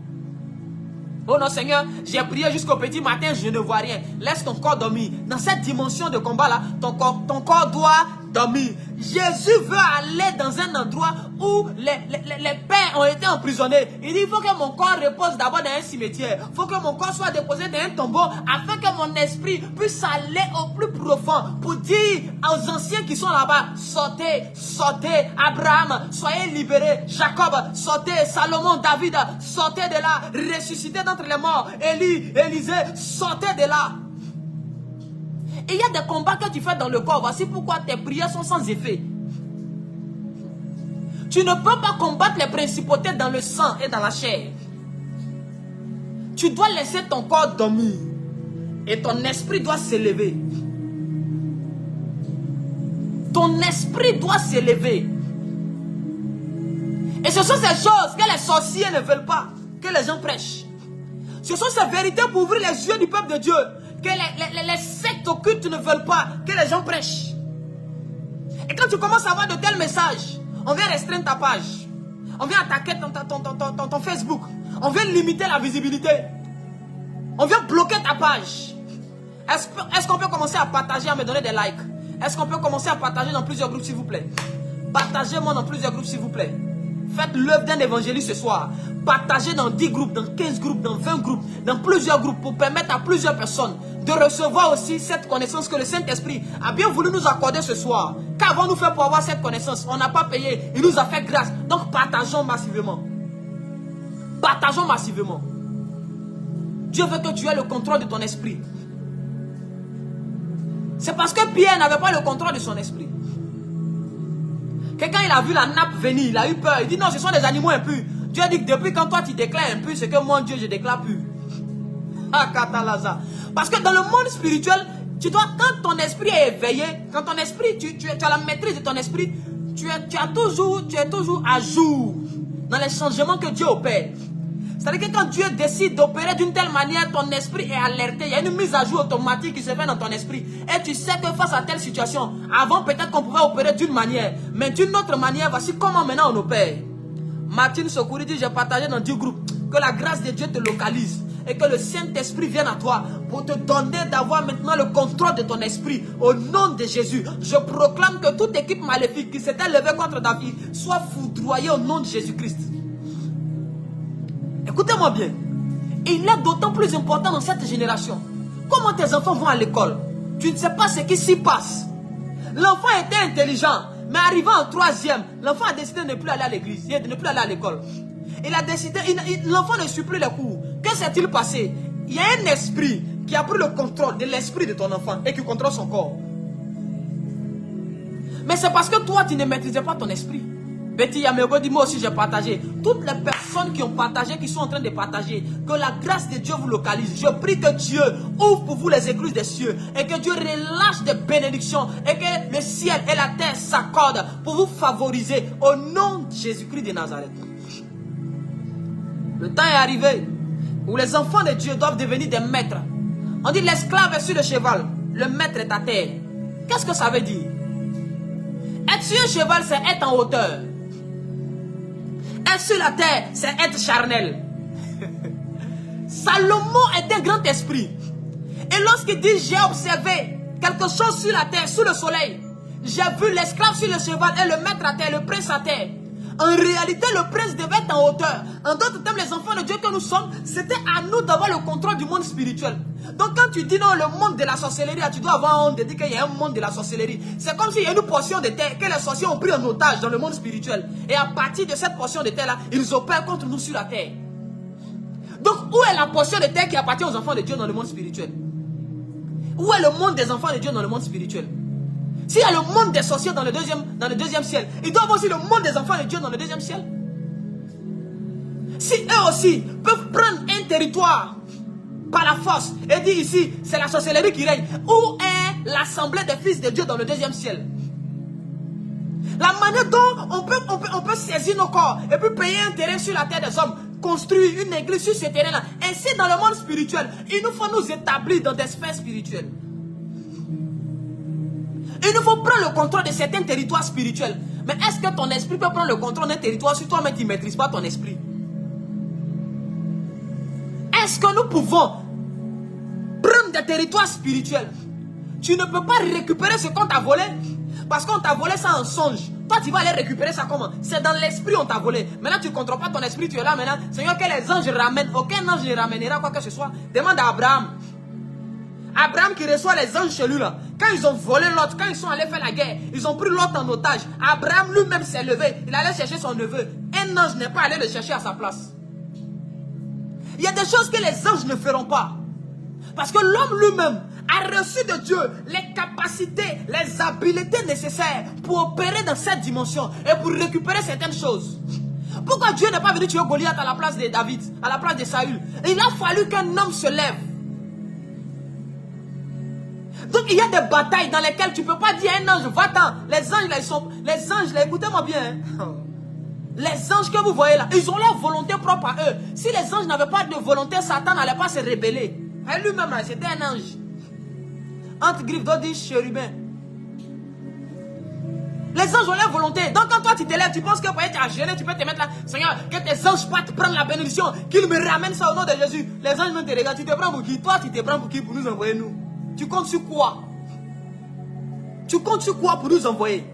Oh non, Seigneur, j'ai prié jusqu'au petit matin, je ne vois rien. Laisse ton corps dormir. Dans cette dimension de combat-là, ton corps doit dormir. Jésus veut aller dans un endroit où les pères ont été emprisonnés. Il dit, il faut que mon corps repose d'abord dans un cimetière. Il faut que mon corps soit déposé dans un tombeau afin que mon esprit puisse aller au plus profond pour dire aux anciens qui sont là-bas, sortez, sortez, Abraham, soyez libérés, Jacob, sortez, Salomon, David, sortez de là, ressuscitez d'entre les morts, Élie, Élisée, sortez de là. Et il y a des combats que tu fais dans le corps. Voici pourquoi tes prières sont sans effet. Tu ne peux pas combattre les principautés dans le sang et dans la chair. Tu dois laisser ton corps dormir. Et ton esprit doit s'élever. Ton esprit doit s'élever. Et ce sont ces choses que les sorciers ne veulent pas que les gens prêchent. Ce sont ces vérités pour ouvrir les yeux du peuple de Dieu que les sectes occultes ne veulent pas que les gens prêchent. Et quand tu commences à avoir de tels messages, on vient restreindre ta page. On vient attaquer ton Facebook. On vient limiter la visibilité. On vient bloquer ta page. Est-ce qu'on peut commencer à partager, à me donner des likes? Est-ce qu'on peut commencer à partager dans plusieurs groupes, s'il vous plaît? Partagez-moi dans plusieurs groupes, s'il vous plaît. Faites l'œuvre d'un évangéliste ce soir. Partagez dans 10 groupes, dans 15 groupes, dans 20 groupes, dans plusieurs groupes pour permettre à plusieurs personnes de recevoir aussi cette connaissance que le Saint-Esprit a bien voulu nous accorder ce soir. Qu'avons-nous fait pour avoir cette connaissance? On n'a pas payé, il nous a fait grâce. Donc partageons massivement. Partageons massivement. Dieu veut que tu aies le contrôle de ton esprit. C'est parce que Pierre n'avait pas le contrôle de son esprit. Quelqu'un, il a vu la nappe venir, il a eu peur. Il dit non, ce sont des animaux impurs. Dieu dit que depuis quand toi tu déclares impur, c'est que moi Dieu je déclare pur. Ah, Katalaza. Parce que dans le monde spirituel, tu dois, quand ton esprit est éveillé, quand ton esprit, tu as la maîtrise de ton esprit, tu es toujours à jour dans les changements que Dieu opère. C'est-à-dire que quand Dieu décide d'opérer d'une telle manière, ton esprit est alerté. Il y a une mise à jour automatique qui se fait dans ton esprit. Et tu sais que face à telle situation, avant peut-être qu'on pouvait opérer d'une manière, mais d'une autre manière, voici comment maintenant on opère. Martine Sokouri dit, j'ai partagé dans 10 groupes, que la grâce de Dieu te localise et que le Saint-Esprit vienne à toi pour te donner d'avoir maintenant le contrôle de ton esprit. Au nom de Jésus, je proclame que toute équipe maléfique qui s'était levée contre ta vie soit foudroyée au nom de Jésus-Christ. Écoutez-moi bien, il est d'autant plus important dans cette génération. Comment tes enfants vont à l'école? Tu ne sais pas ce qui s'y passe. L'enfant était intelligent, mais arrivant en 3e, l'enfant a décidé de ne plus aller à l'église, de ne plus aller à l'école. Il a décidé, l'enfant ne suit plus les cours. Que s'est-il passé? Il y a un esprit qui a pris le contrôle de l'esprit de ton enfant et qui contrôle son corps. Mais c'est parce que toi, tu ne maîtrisais pas ton esprit. Betty Yamego dit, moi aussi j'ai partagé. Toutes les personnes qui ont partagé, qui sont en train de partager, que la grâce de Dieu vous localise. Je prie que Dieu ouvre pour vous les écluses des cieux et que Dieu relâche des bénédictions et que le ciel et la terre s'accordent pour vous favoriser au nom de Jésus-Christ de Nazareth. Le temps est arrivé où les enfants de Dieu doivent devenir des maîtres. On dit l'esclave est sur le cheval, le maître est à terre. Qu'est-ce que ça veut dire? Être sur un cheval, c'est être en hauteur. Être sur la terre, c'est être charnel. Salomon est un grand esprit. Et lorsqu'il dit, j'ai observé quelque chose sur la terre, sous le soleil, j'ai vu l'esclave sur le cheval et le maître à terre, le prince à terre. En réalité, le prince devait être en hauteur. En d'autres termes, les enfants de Dieu que nous sommes, c'était à nous d'avoir le contrôle du monde spirituel. Donc quand tu dis non, le monde de la sorcellerie, tu dois avoir honte de dire qu'il y a un monde de la sorcellerie. C'est comme s'il y a une portion de terre que les sorciers ont pris en otage dans le monde spirituel. Et à partir de cette portion de terre-là, ils opèrent contre nous sur la terre. Donc où est la portion de terre qui appartient aux enfants de Dieu dans le monde spirituel? Où est le monde des enfants de Dieu dans le monde spirituel? S'il y a le monde des sorciers dans le deuxième ciel, il doit y avoir aussi le monde des enfants de Dieu dans le deuxième ciel. si eux aussi peuvent prendre un territoire par la force et dire ici, c'est la sorcellerie qui règne, où est l'assemblée des fils de Dieu dans le deuxième ciel? La manière dont on peut saisir nos corps et puis payer un terrain sur la terre des hommes, construire une église sur ce terrain-là. Ainsi, dans le monde spirituel, il nous faut nous établir dans des sphères spirituelles. Il nous faut prendre le contrôle de certains territoires spirituels. Mais est-ce que ton esprit peut prendre le contrôle d'un territoire si toi-même tu ne maîtrises pas ton esprit? Est-ce que nous pouvons prendre des territoires spirituels? Tu ne peux pas récupérer ce qu'on t'a volé. Parce qu'on t'a volé ça en songe. Toi, tu vas aller récupérer ça comment? C'est dans l'esprit on t'a volé. Maintenant, tu ne contrôles pas ton esprit. Tu es là maintenant. Seigneur, que les anges ramènent. Aucun ange ne ramènera quoi que ce soit. Demande à Abraham. Abraham qui reçoit les anges chez lui là. Quand ils ont volé Lot, quand ils sont allés faire la guerre, ils ont pris Lot en otage. Abraham lui-même s'est levé. Il allait chercher son neveu. Un ange n'est pas allé le chercher à sa place. Il y a des choses que les anges ne feront pas. Parce que l'homme lui-même a reçu de Dieu les capacités, les habiletés nécessaires pour opérer dans cette dimension et pour récupérer certaines choses. Pourquoi Dieu n'est pas venu tuer Goliath à la place de David, à la place de Saül? Il a fallu qu'un homme se lève. Donc il y a des batailles dans lesquelles tu ne peux pas dire à un ange, va-t'en. Les anges là, ils sont... Les anges là, écoutez-moi bien. Hein. Les anges que vous voyez là, ils ont leur volonté propre à eux. Si les anges n'avaient pas de volonté, Satan n'allait pas se rebeller. Et lui-même là, c'était un ange. Entre griffes, d'autres disent chérubin. Les anges ont leur volonté. Donc quand toi tu te lèves, tu penses que pour être gêné, tu peux te mettre là. Seigneur, que tes anges partent prendre la bénédiction, qu'ils me ramènent ça au nom de Jésus. Les anges même te regardent, tu te prends pour qui? Toi tu te prends pour qui pour nous envoyer nous? Tu comptes sur quoi? Tu comptes sur quoi pour nous envoyer?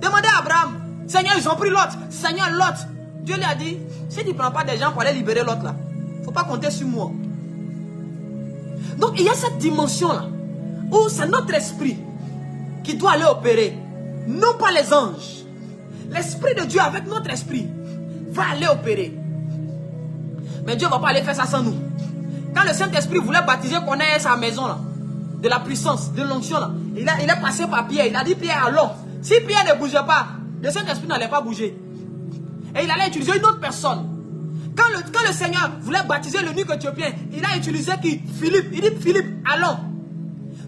Demandez à Abraham. Seigneur, ils ont pris Lot. Seigneur, Lot. Dieu lui a dit, si tu ne prends pas des gens pour aller libérer Lot là, il ne faut pas compter sur moi. Donc il y a cette dimension là, où c'est notre esprit qui doit aller opérer. Non pas les anges. L'esprit de Dieu avec notre esprit va aller opérer. Mais Dieu ne va pas aller faire ça sans nous. Quand le Saint-Esprit voulait baptiser qu'on ait sa maison là, de la puissance, de l'onction là, il est passé par Pierre. Il a dit Pierre, allons. Si Pierre ne bougeait pas, le Saint-Esprit n'allait pas bouger. Et il allait utiliser une autre personne. Quand le Seigneur voulait baptiser l'eunuque éthiopien, il a utilisé qui? Philippe. Il dit Philippe, allons.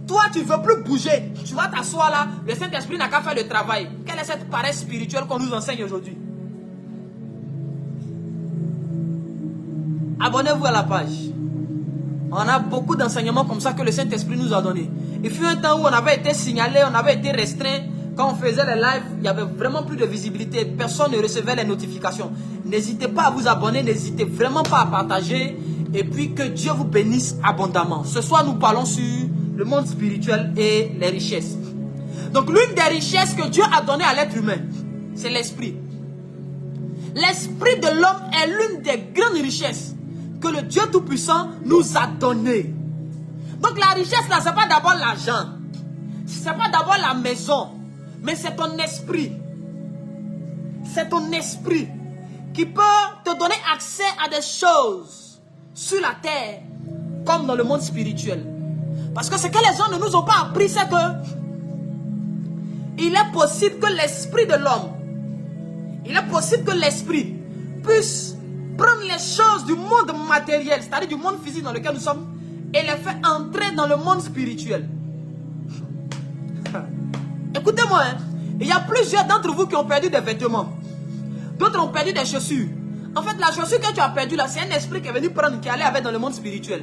Toi, tu ne veux plus bouger. Tu vas t'asseoir là. Le Saint-Esprit n'a qu'à faire le travail. Quelle est cette paresse spirituelle qu'on nous enseigne aujourd'hui? Abonnez-vous à la page. On a beaucoup d'enseignements comme ça que le Saint-Esprit nous a donné. Il fut un temps où on avait été signalé, on avait été restreint. Quand on faisait les lives, il n'y avait vraiment plus de visibilité. Personne ne recevait les notifications. N'hésitez pas à vous abonner, n'hésitez vraiment pas à partager. Et puis que Dieu vous bénisse abondamment. Ce soir, nous parlons sur le monde spirituel et les richesses. Donc l'une des richesses que Dieu a données à l'être humain, c'est l'esprit. L'esprit de l'homme est l'une des grandes richesses que le Dieu Tout-Puissant nous a données. Donc la richesse là, ce n'est pas d'abord l'argent. Ce n'est pas d'abord la maison. Mais c'est ton esprit. C'est ton esprit qui peut te donner accès à des choses sur la terre comme dans le monde spirituel. Parce que ce que les gens ne nous ont pas appris, c'est que il est possible que l'esprit de l'homme, il est possible que l'esprit puisse prendre les choses du monde matériel, c'est-à-dire du monde physique dans lequel nous sommes, et les faire entrer dans le monde spirituel. Écoutez-moi, hein, il y a plusieurs d'entre vous qui ont perdu des vêtements. D'autres ont perdu des chaussures. En fait, la chaussure que tu as perdue là, c'est un esprit qui est venu prendre, qui allait avec dans le monde spirituel.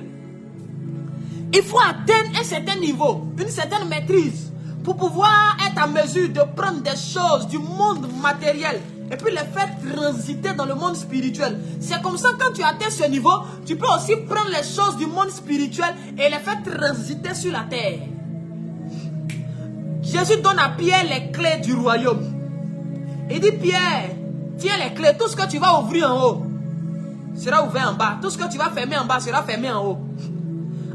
Il faut atteindre un certain niveau, une certaine maîtrise, pour pouvoir être en mesure de prendre des choses du monde matériel et puis les faire transiter dans le monde spirituel. C'est comme ça que quand tu atteins ce niveau, tu peux aussi prendre les choses du monde spirituel et les faire transiter sur la terre. Jésus donne à Pierre les clés du royaume. Il dit Pierre, tiens les clés, tout ce que tu vas ouvrir en haut sera ouvert en bas. Tout ce que tu vas fermer en bas sera fermé en haut.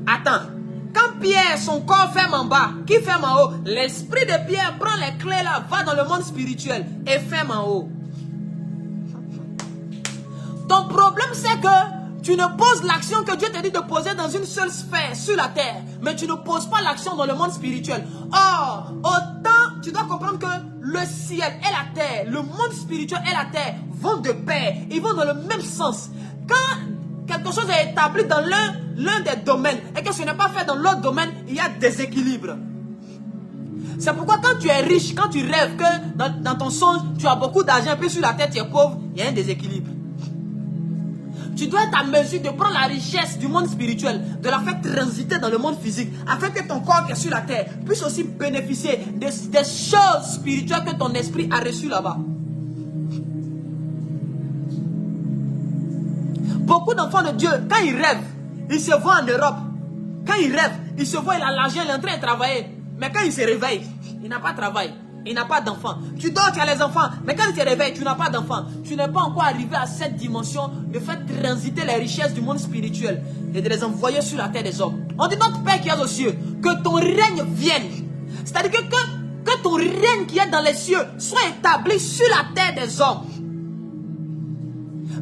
Attends, quand Pierre, son corps ferme en bas, qui ferme en haut? L'esprit de Pierre prend les clés là, va dans le monde spirituel et ferme en haut. Ton problème c'est que tu ne poses l'action que Dieu te dit de poser dans une seule sphère sur la terre, mais tu ne poses pas l'action dans le monde spirituel. Or, autant tu dois comprendre que le ciel et la terre, le monde spirituel et la terre vont de pair. Ils vont dans le même sens. Quand quelque chose est établi dans l'un des domaines et que ce n'est pas fait dans l'autre domaine, il y a déséquilibre. C'est pourquoi quand tu es riche, quand tu rêves que dans ton songe, tu as beaucoup d'argent, puis sur la tête tu es pauvre, il y a un déséquilibre. Tu dois être à mesure de prendre la richesse du monde spirituel, de la faire transiter dans le monde physique, afin que ton corps qui est sur la terre puisse aussi bénéficier des choses spirituelles que ton esprit a reçues là-bas. Beaucoup d'enfants de Dieu, quand ils rêvent, ils se voient en Europe. Quand ils rêvent, ils se voient, il a l'argent, il est en train de travailler. Mais quand il se réveille, il n'a pas de travail. Il n'a pas d'enfant. Tu dors, tu as les enfants. Mais quand il te réveille, tu n'as pas d'enfant. Tu n'es pas encore arrivé à cette dimension de faire transiter les richesses du monde spirituel et de les envoyer sur la terre des hommes. On dit notre Père qui est aux cieux, que ton règne vienne. C'est-à-dire que ton règne qui est dans les cieux soit établi sur la terre des hommes.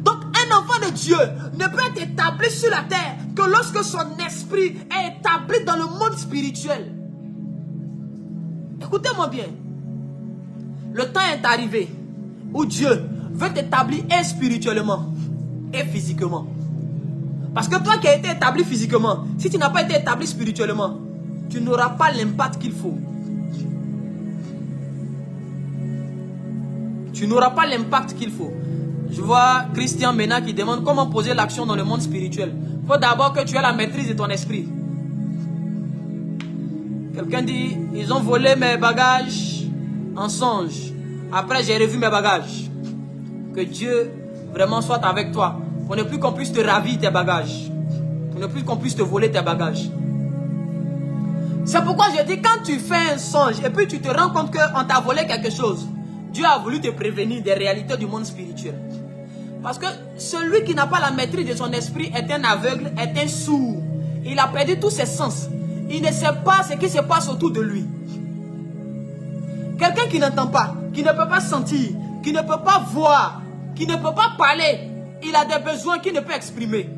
Donc un enfant de Dieu ne peut être établi sur la terre que lorsque son esprit est établi dans le monde spirituel. Écoutez-moi bien. Le temps est arrivé où Dieu veut t'établir et spirituellement et physiquement. Parce que toi qui as été établi physiquement, si tu n'as pas été établi spirituellement, tu n'auras pas l'impact qu'il faut. Tu n'auras pas l'impact qu'il faut. Je vois Christian Mena qui demande comment poser l'action dans le monde spirituel. Il faut d'abord que tu aies la maîtrise de ton esprit. Quelqu'un dit, ils ont volé mes bagages en songe. Après, j'ai revu mes bagages. Que Dieu vraiment soit avec toi. Pour ne plus qu'on puisse te ravir tes bagages. Pour ne plus qu'on puisse te voler tes bagages. C'est pourquoi je dis, quand tu fais un songe et puis tu te rends compte qu'on t'a volé quelque chose, Dieu a voulu te prévenir des réalités du monde spirituel. Parce que celui qui n'a pas la maîtrise de son esprit est un aveugle, est un sourd. Il a perdu tous ses sens. Il ne sait pas ce qui se passe autour de lui. Quelqu'un qui n'entend pas, qui ne peut pas sentir, qui ne peut pas voir, qui ne peut pas parler, il a des besoins qu'il ne peut exprimer.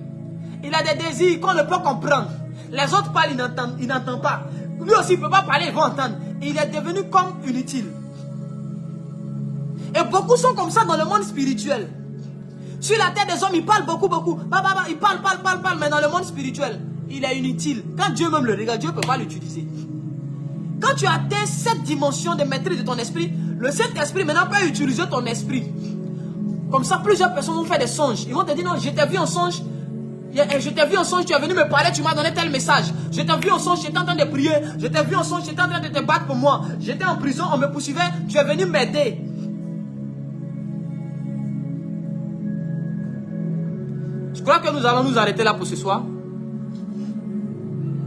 Il a des désirs qu'on ne peut comprendre. Les autres parlent, il n'entend pas. Lui aussi, il ne peut pas parler, il va entendre. Il est devenu comme inutile. Et beaucoup sont comme ça dans le monde spirituel. Sur la terre des hommes, ils parlent beaucoup. Ils parlent, mais dans le monde spirituel, il est inutile. Quand Dieu même le regarde, Dieu ne peut pas l'utiliser. Quand tu atteins cette dimension de maîtrise de ton esprit, le Saint-Esprit maintenant peut utiliser ton esprit. Comme ça, plusieurs personnes vont faire des songes. Ils vont te dire, non, je t'ai vu en songe. Je t'ai vu en songe, tu es venu me parler, tu m'as donné tel message. Je t'ai vu en songe, j'étais en train de prier. Je t'ai vu en songe, j'étais en train de te battre pour moi. J'étais en prison, on me poursuivait, tu es venu m'aider. Je crois que nous allons nous arrêter là pour ce soir.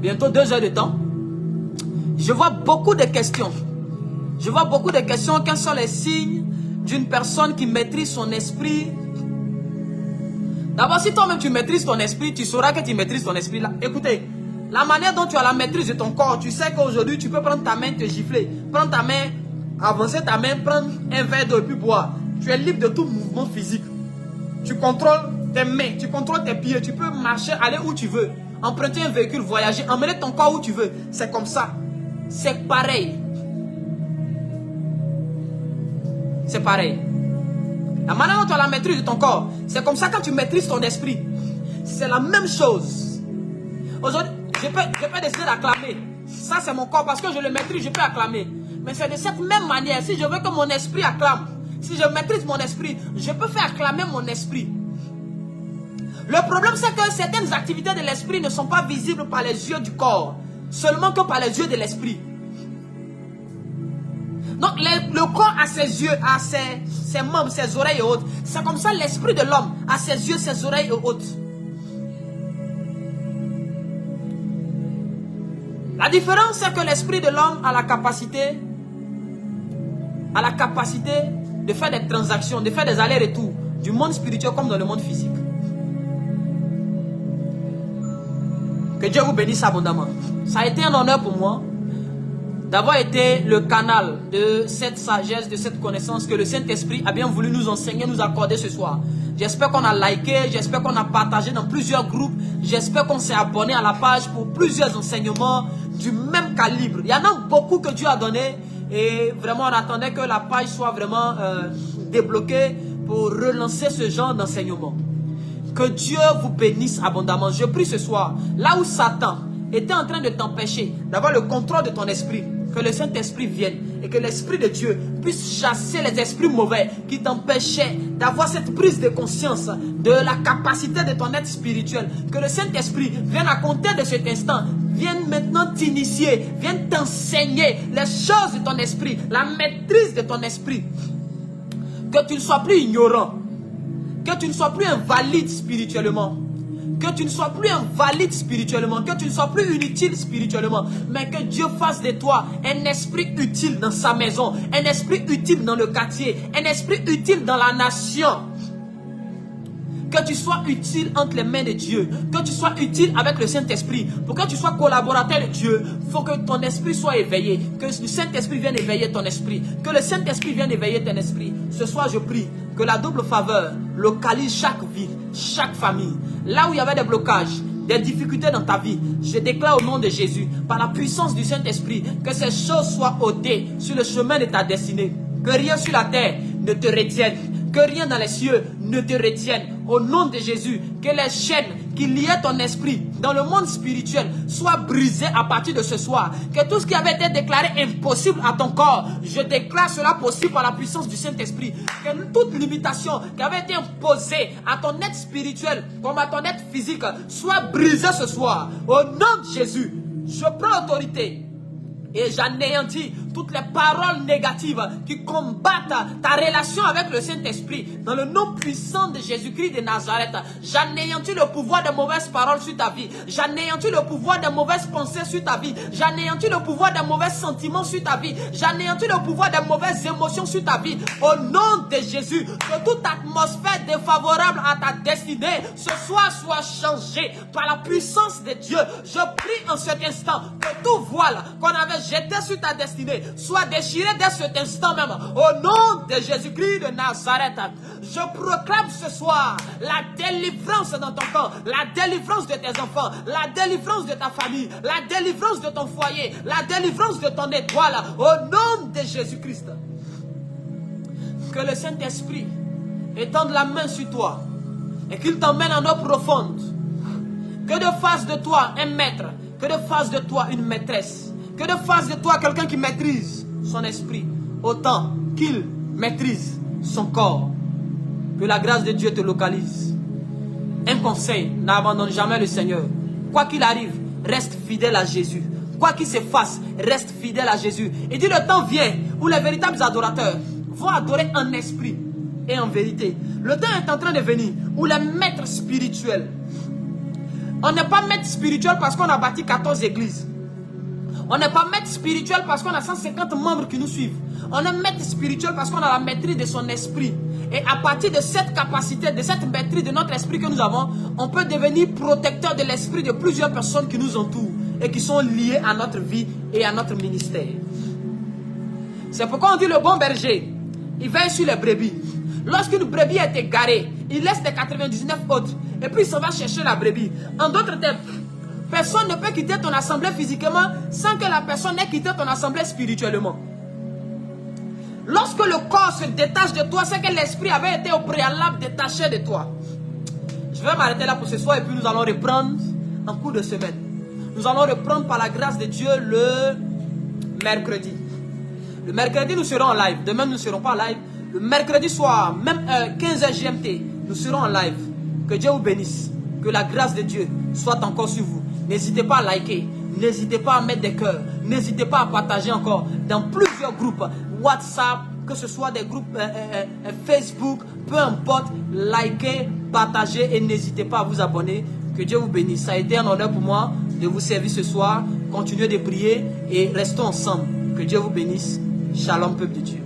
Bientôt 2 heures de temps. Je vois beaucoup de questions. Je vois beaucoup de questions. Quels sont les signes d'une personne qui maîtrise son esprit? D'abord, si toi-même tu maîtrises ton esprit, tu sauras que tu maîtrises ton esprit là. Écoutez, la manière dont tu as la maîtrise de ton corps, tu sais qu'aujourd'hui tu peux prendre ta main, te gifler. Prendre ta main, avancer ta main, prendre un verre d'eau et puis boire. Tu es libre de tout mouvement physique. Tu contrôles tes mains, tu contrôles tes pieds, tu peux marcher, aller où tu veux, emprunter un véhicule, voyager, emmener ton corps où tu veux. C'est comme ça. C'est pareil. C'est pareil. La manière dont tu as la maîtrise de ton corps, c'est comme ça quand tu maîtrises ton esprit. C'est la même chose. Aujourd'hui, je peux décider d'acclamer. Ça, c'est mon corps parce que je le maîtrise, je peux acclamer. Mais c'est de cette même manière, si je veux que mon esprit acclame, si je maîtrise mon esprit, je peux faire acclamer mon esprit. Le problème, c'est que certaines activités de l'esprit ne sont pas visibles par les yeux du corps, seulement que par les yeux de l'esprit. Donc, le corps a ses yeux, a ses membres, ses oreilles et autres. C'est comme ça l'esprit de l'homme a ses yeux, ses oreilles et autres. La différence, c'est que l'esprit de l'homme a la capacité de faire des transactions, de faire des allers-retours du monde spirituel comme dans le monde physique. Que Dieu vous bénisse abondamment. Ça a été un honneur pour moi d'avoir été le canal de cette sagesse, de cette connaissance que le Saint-Esprit a bien voulu nous enseigner, nous accorder ce soir. J'espère qu'on a liké, j'espère qu'on a partagé dans plusieurs groupes, j'espère qu'on s'est abonné à la page pour plusieurs enseignements du même calibre. Il y en a beaucoup que Dieu a donné, Et vraiment, on attendait que la page soit vraiment débloquée pour relancer ce genre d'enseignement. Que Dieu vous bénisse abondamment. Je prie ce soir, là où Satan était en train de t'empêcher d'avoir le contrôle de ton esprit, que le Saint-Esprit vienne et que l'Esprit de Dieu puisse chasser les esprits mauvais qui t'empêchaient d'avoir cette prise de conscience de la capacité de ton être spirituel. Que le Saint-Esprit vienne à compter de cet instant, vienne maintenant t'initier, vienne t'enseigner les choses de ton esprit, la maîtrise de ton esprit. Que tu ne sois plus ignorant, que tu ne sois plus invalide spirituellement, que tu ne sois plus invalide spirituellement, que tu ne sois plus inutile spirituellement, mais que Dieu fasse de toi un esprit utile dans sa maison, un esprit utile dans le quartier, un esprit utile dans la nation. Que tu sois utile entre les mains de Dieu, que tu sois utile avec le Saint-Esprit. Pour que tu sois collaborateur de Dieu, il faut que ton esprit soit éveillé, que le Saint-Esprit vienne éveiller ton esprit, que le Saint-Esprit vienne éveiller ton esprit. Ce soir, je prie que la double faveur localise chaque vie, chaque famille. Là où il y avait des blocages, des difficultés dans ta vie, je déclare au nom de Jésus, par la puissance du Saint-Esprit, que ces choses soient ôtées sur le chemin de ta destinée. Que rien sur la terre ne te retienne, que rien dans les cieux ne te retienne. Au nom de Jésus, que les chaînes qui liaient ton esprit dans le monde spirituel soient brisées à partir de ce soir. Que tout ce qui avait été déclaré impossible à ton corps, je déclare cela possible par la puissance du Saint-Esprit. Que toute limitation qui avait été imposée à ton être spirituel comme à ton être physique soit brisée ce soir. Au nom de Jésus, je prends autorité et j'anéantis toutes les paroles négatives qui combattent ta relation avec le Saint-Esprit. Dans le nom puissant de Jésus-Christ de Nazareth, j'anéantis le pouvoir des mauvaises paroles sur ta vie. J'anéantis le pouvoir des mauvaises pensées sur ta vie. J'anéantis le pouvoir des mauvais sentiments sur ta vie. J'anéantis le pouvoir des mauvaises émotions sur ta vie. Au nom de Jésus, que toute atmosphère défavorable à ta destinée ce soir soit changée par la puissance de Dieu. Je prie en cet instant que tout voile qu'on avait jeté sur ta destinée soit déchiré dès cet instant même. Au nom de Jésus-Christ de Nazareth, je proclame ce soir la délivrance dans ton camp, la délivrance de tes enfants, la délivrance de ta famille, la délivrance de ton foyer, la délivrance de ton étoile. Au nom de Jésus-Christ. Que le Saint-Esprit étende la main sur toi et qu'il t'emmène en eau profonde. Que de face de toi un maître, que de face de toi une maîtresse. Que de face de toi quelqu'un qui maîtrise son esprit autant qu'il maîtrise son corps. Que la grâce de Dieu te localise. Un conseil, n'abandonne jamais le Seigneur. Quoi qu'il arrive, reste fidèle à Jésus. Quoi qu'il se fasse, reste fidèle à Jésus. Et dit le temps vient où les véritables adorateurs vont adorer en esprit et en vérité. Le temps est en train de venir où les maîtres spirituels. On n'est pas maître spirituel parce qu'on a bâti 14 églises. On n'est pas maître spirituel parce qu'on a 150 membres qui nous suivent. On est maître spirituel parce qu'on a la maîtrise de son esprit. Et à partir de cette capacité, de cette maîtrise de notre esprit que nous avons, on peut devenir protecteur de l'esprit de plusieurs personnes qui nous entourent et qui sont liées à notre vie et à notre ministère. C'est pourquoi on dit le bon berger, il veille sur les brebis. Lorsqu'une brebis est égarée, il laisse les 99 autres et puis il s'en va chercher la brebis. En d'autres termes, personne ne peut quitter ton assemblée physiquement sans que la personne ait quitté ton assemblée spirituellement. Lorsque le corps se détache de toi, c'est que l'esprit avait été au préalable détaché de toi. Je vais m'arrêter là pour ce soir et puis nous allons reprendre en cours de semaine. Nous allons reprendre par la grâce de Dieu le mercredi. Le mercredi, nous serons en live. Demain, nous ne serons pas en live. Le mercredi soir, même 15h GMT, nous serons en live. Que Dieu vous bénisse. Que la grâce de Dieu soit encore sur vous. N'hésitez pas à liker. N'hésitez pas à mettre des cœurs. N'hésitez pas à partager encore dans plusieurs groupes. WhatsApp, que ce soit des groupes Facebook, peu importe. Likez, partagez et n'hésitez pas à vous abonner. Que Dieu vous bénisse. Ça a été un honneur pour moi de vous servir ce soir. Continuez de prier et restons ensemble. Que Dieu vous bénisse. Shalom, peuple de Dieu.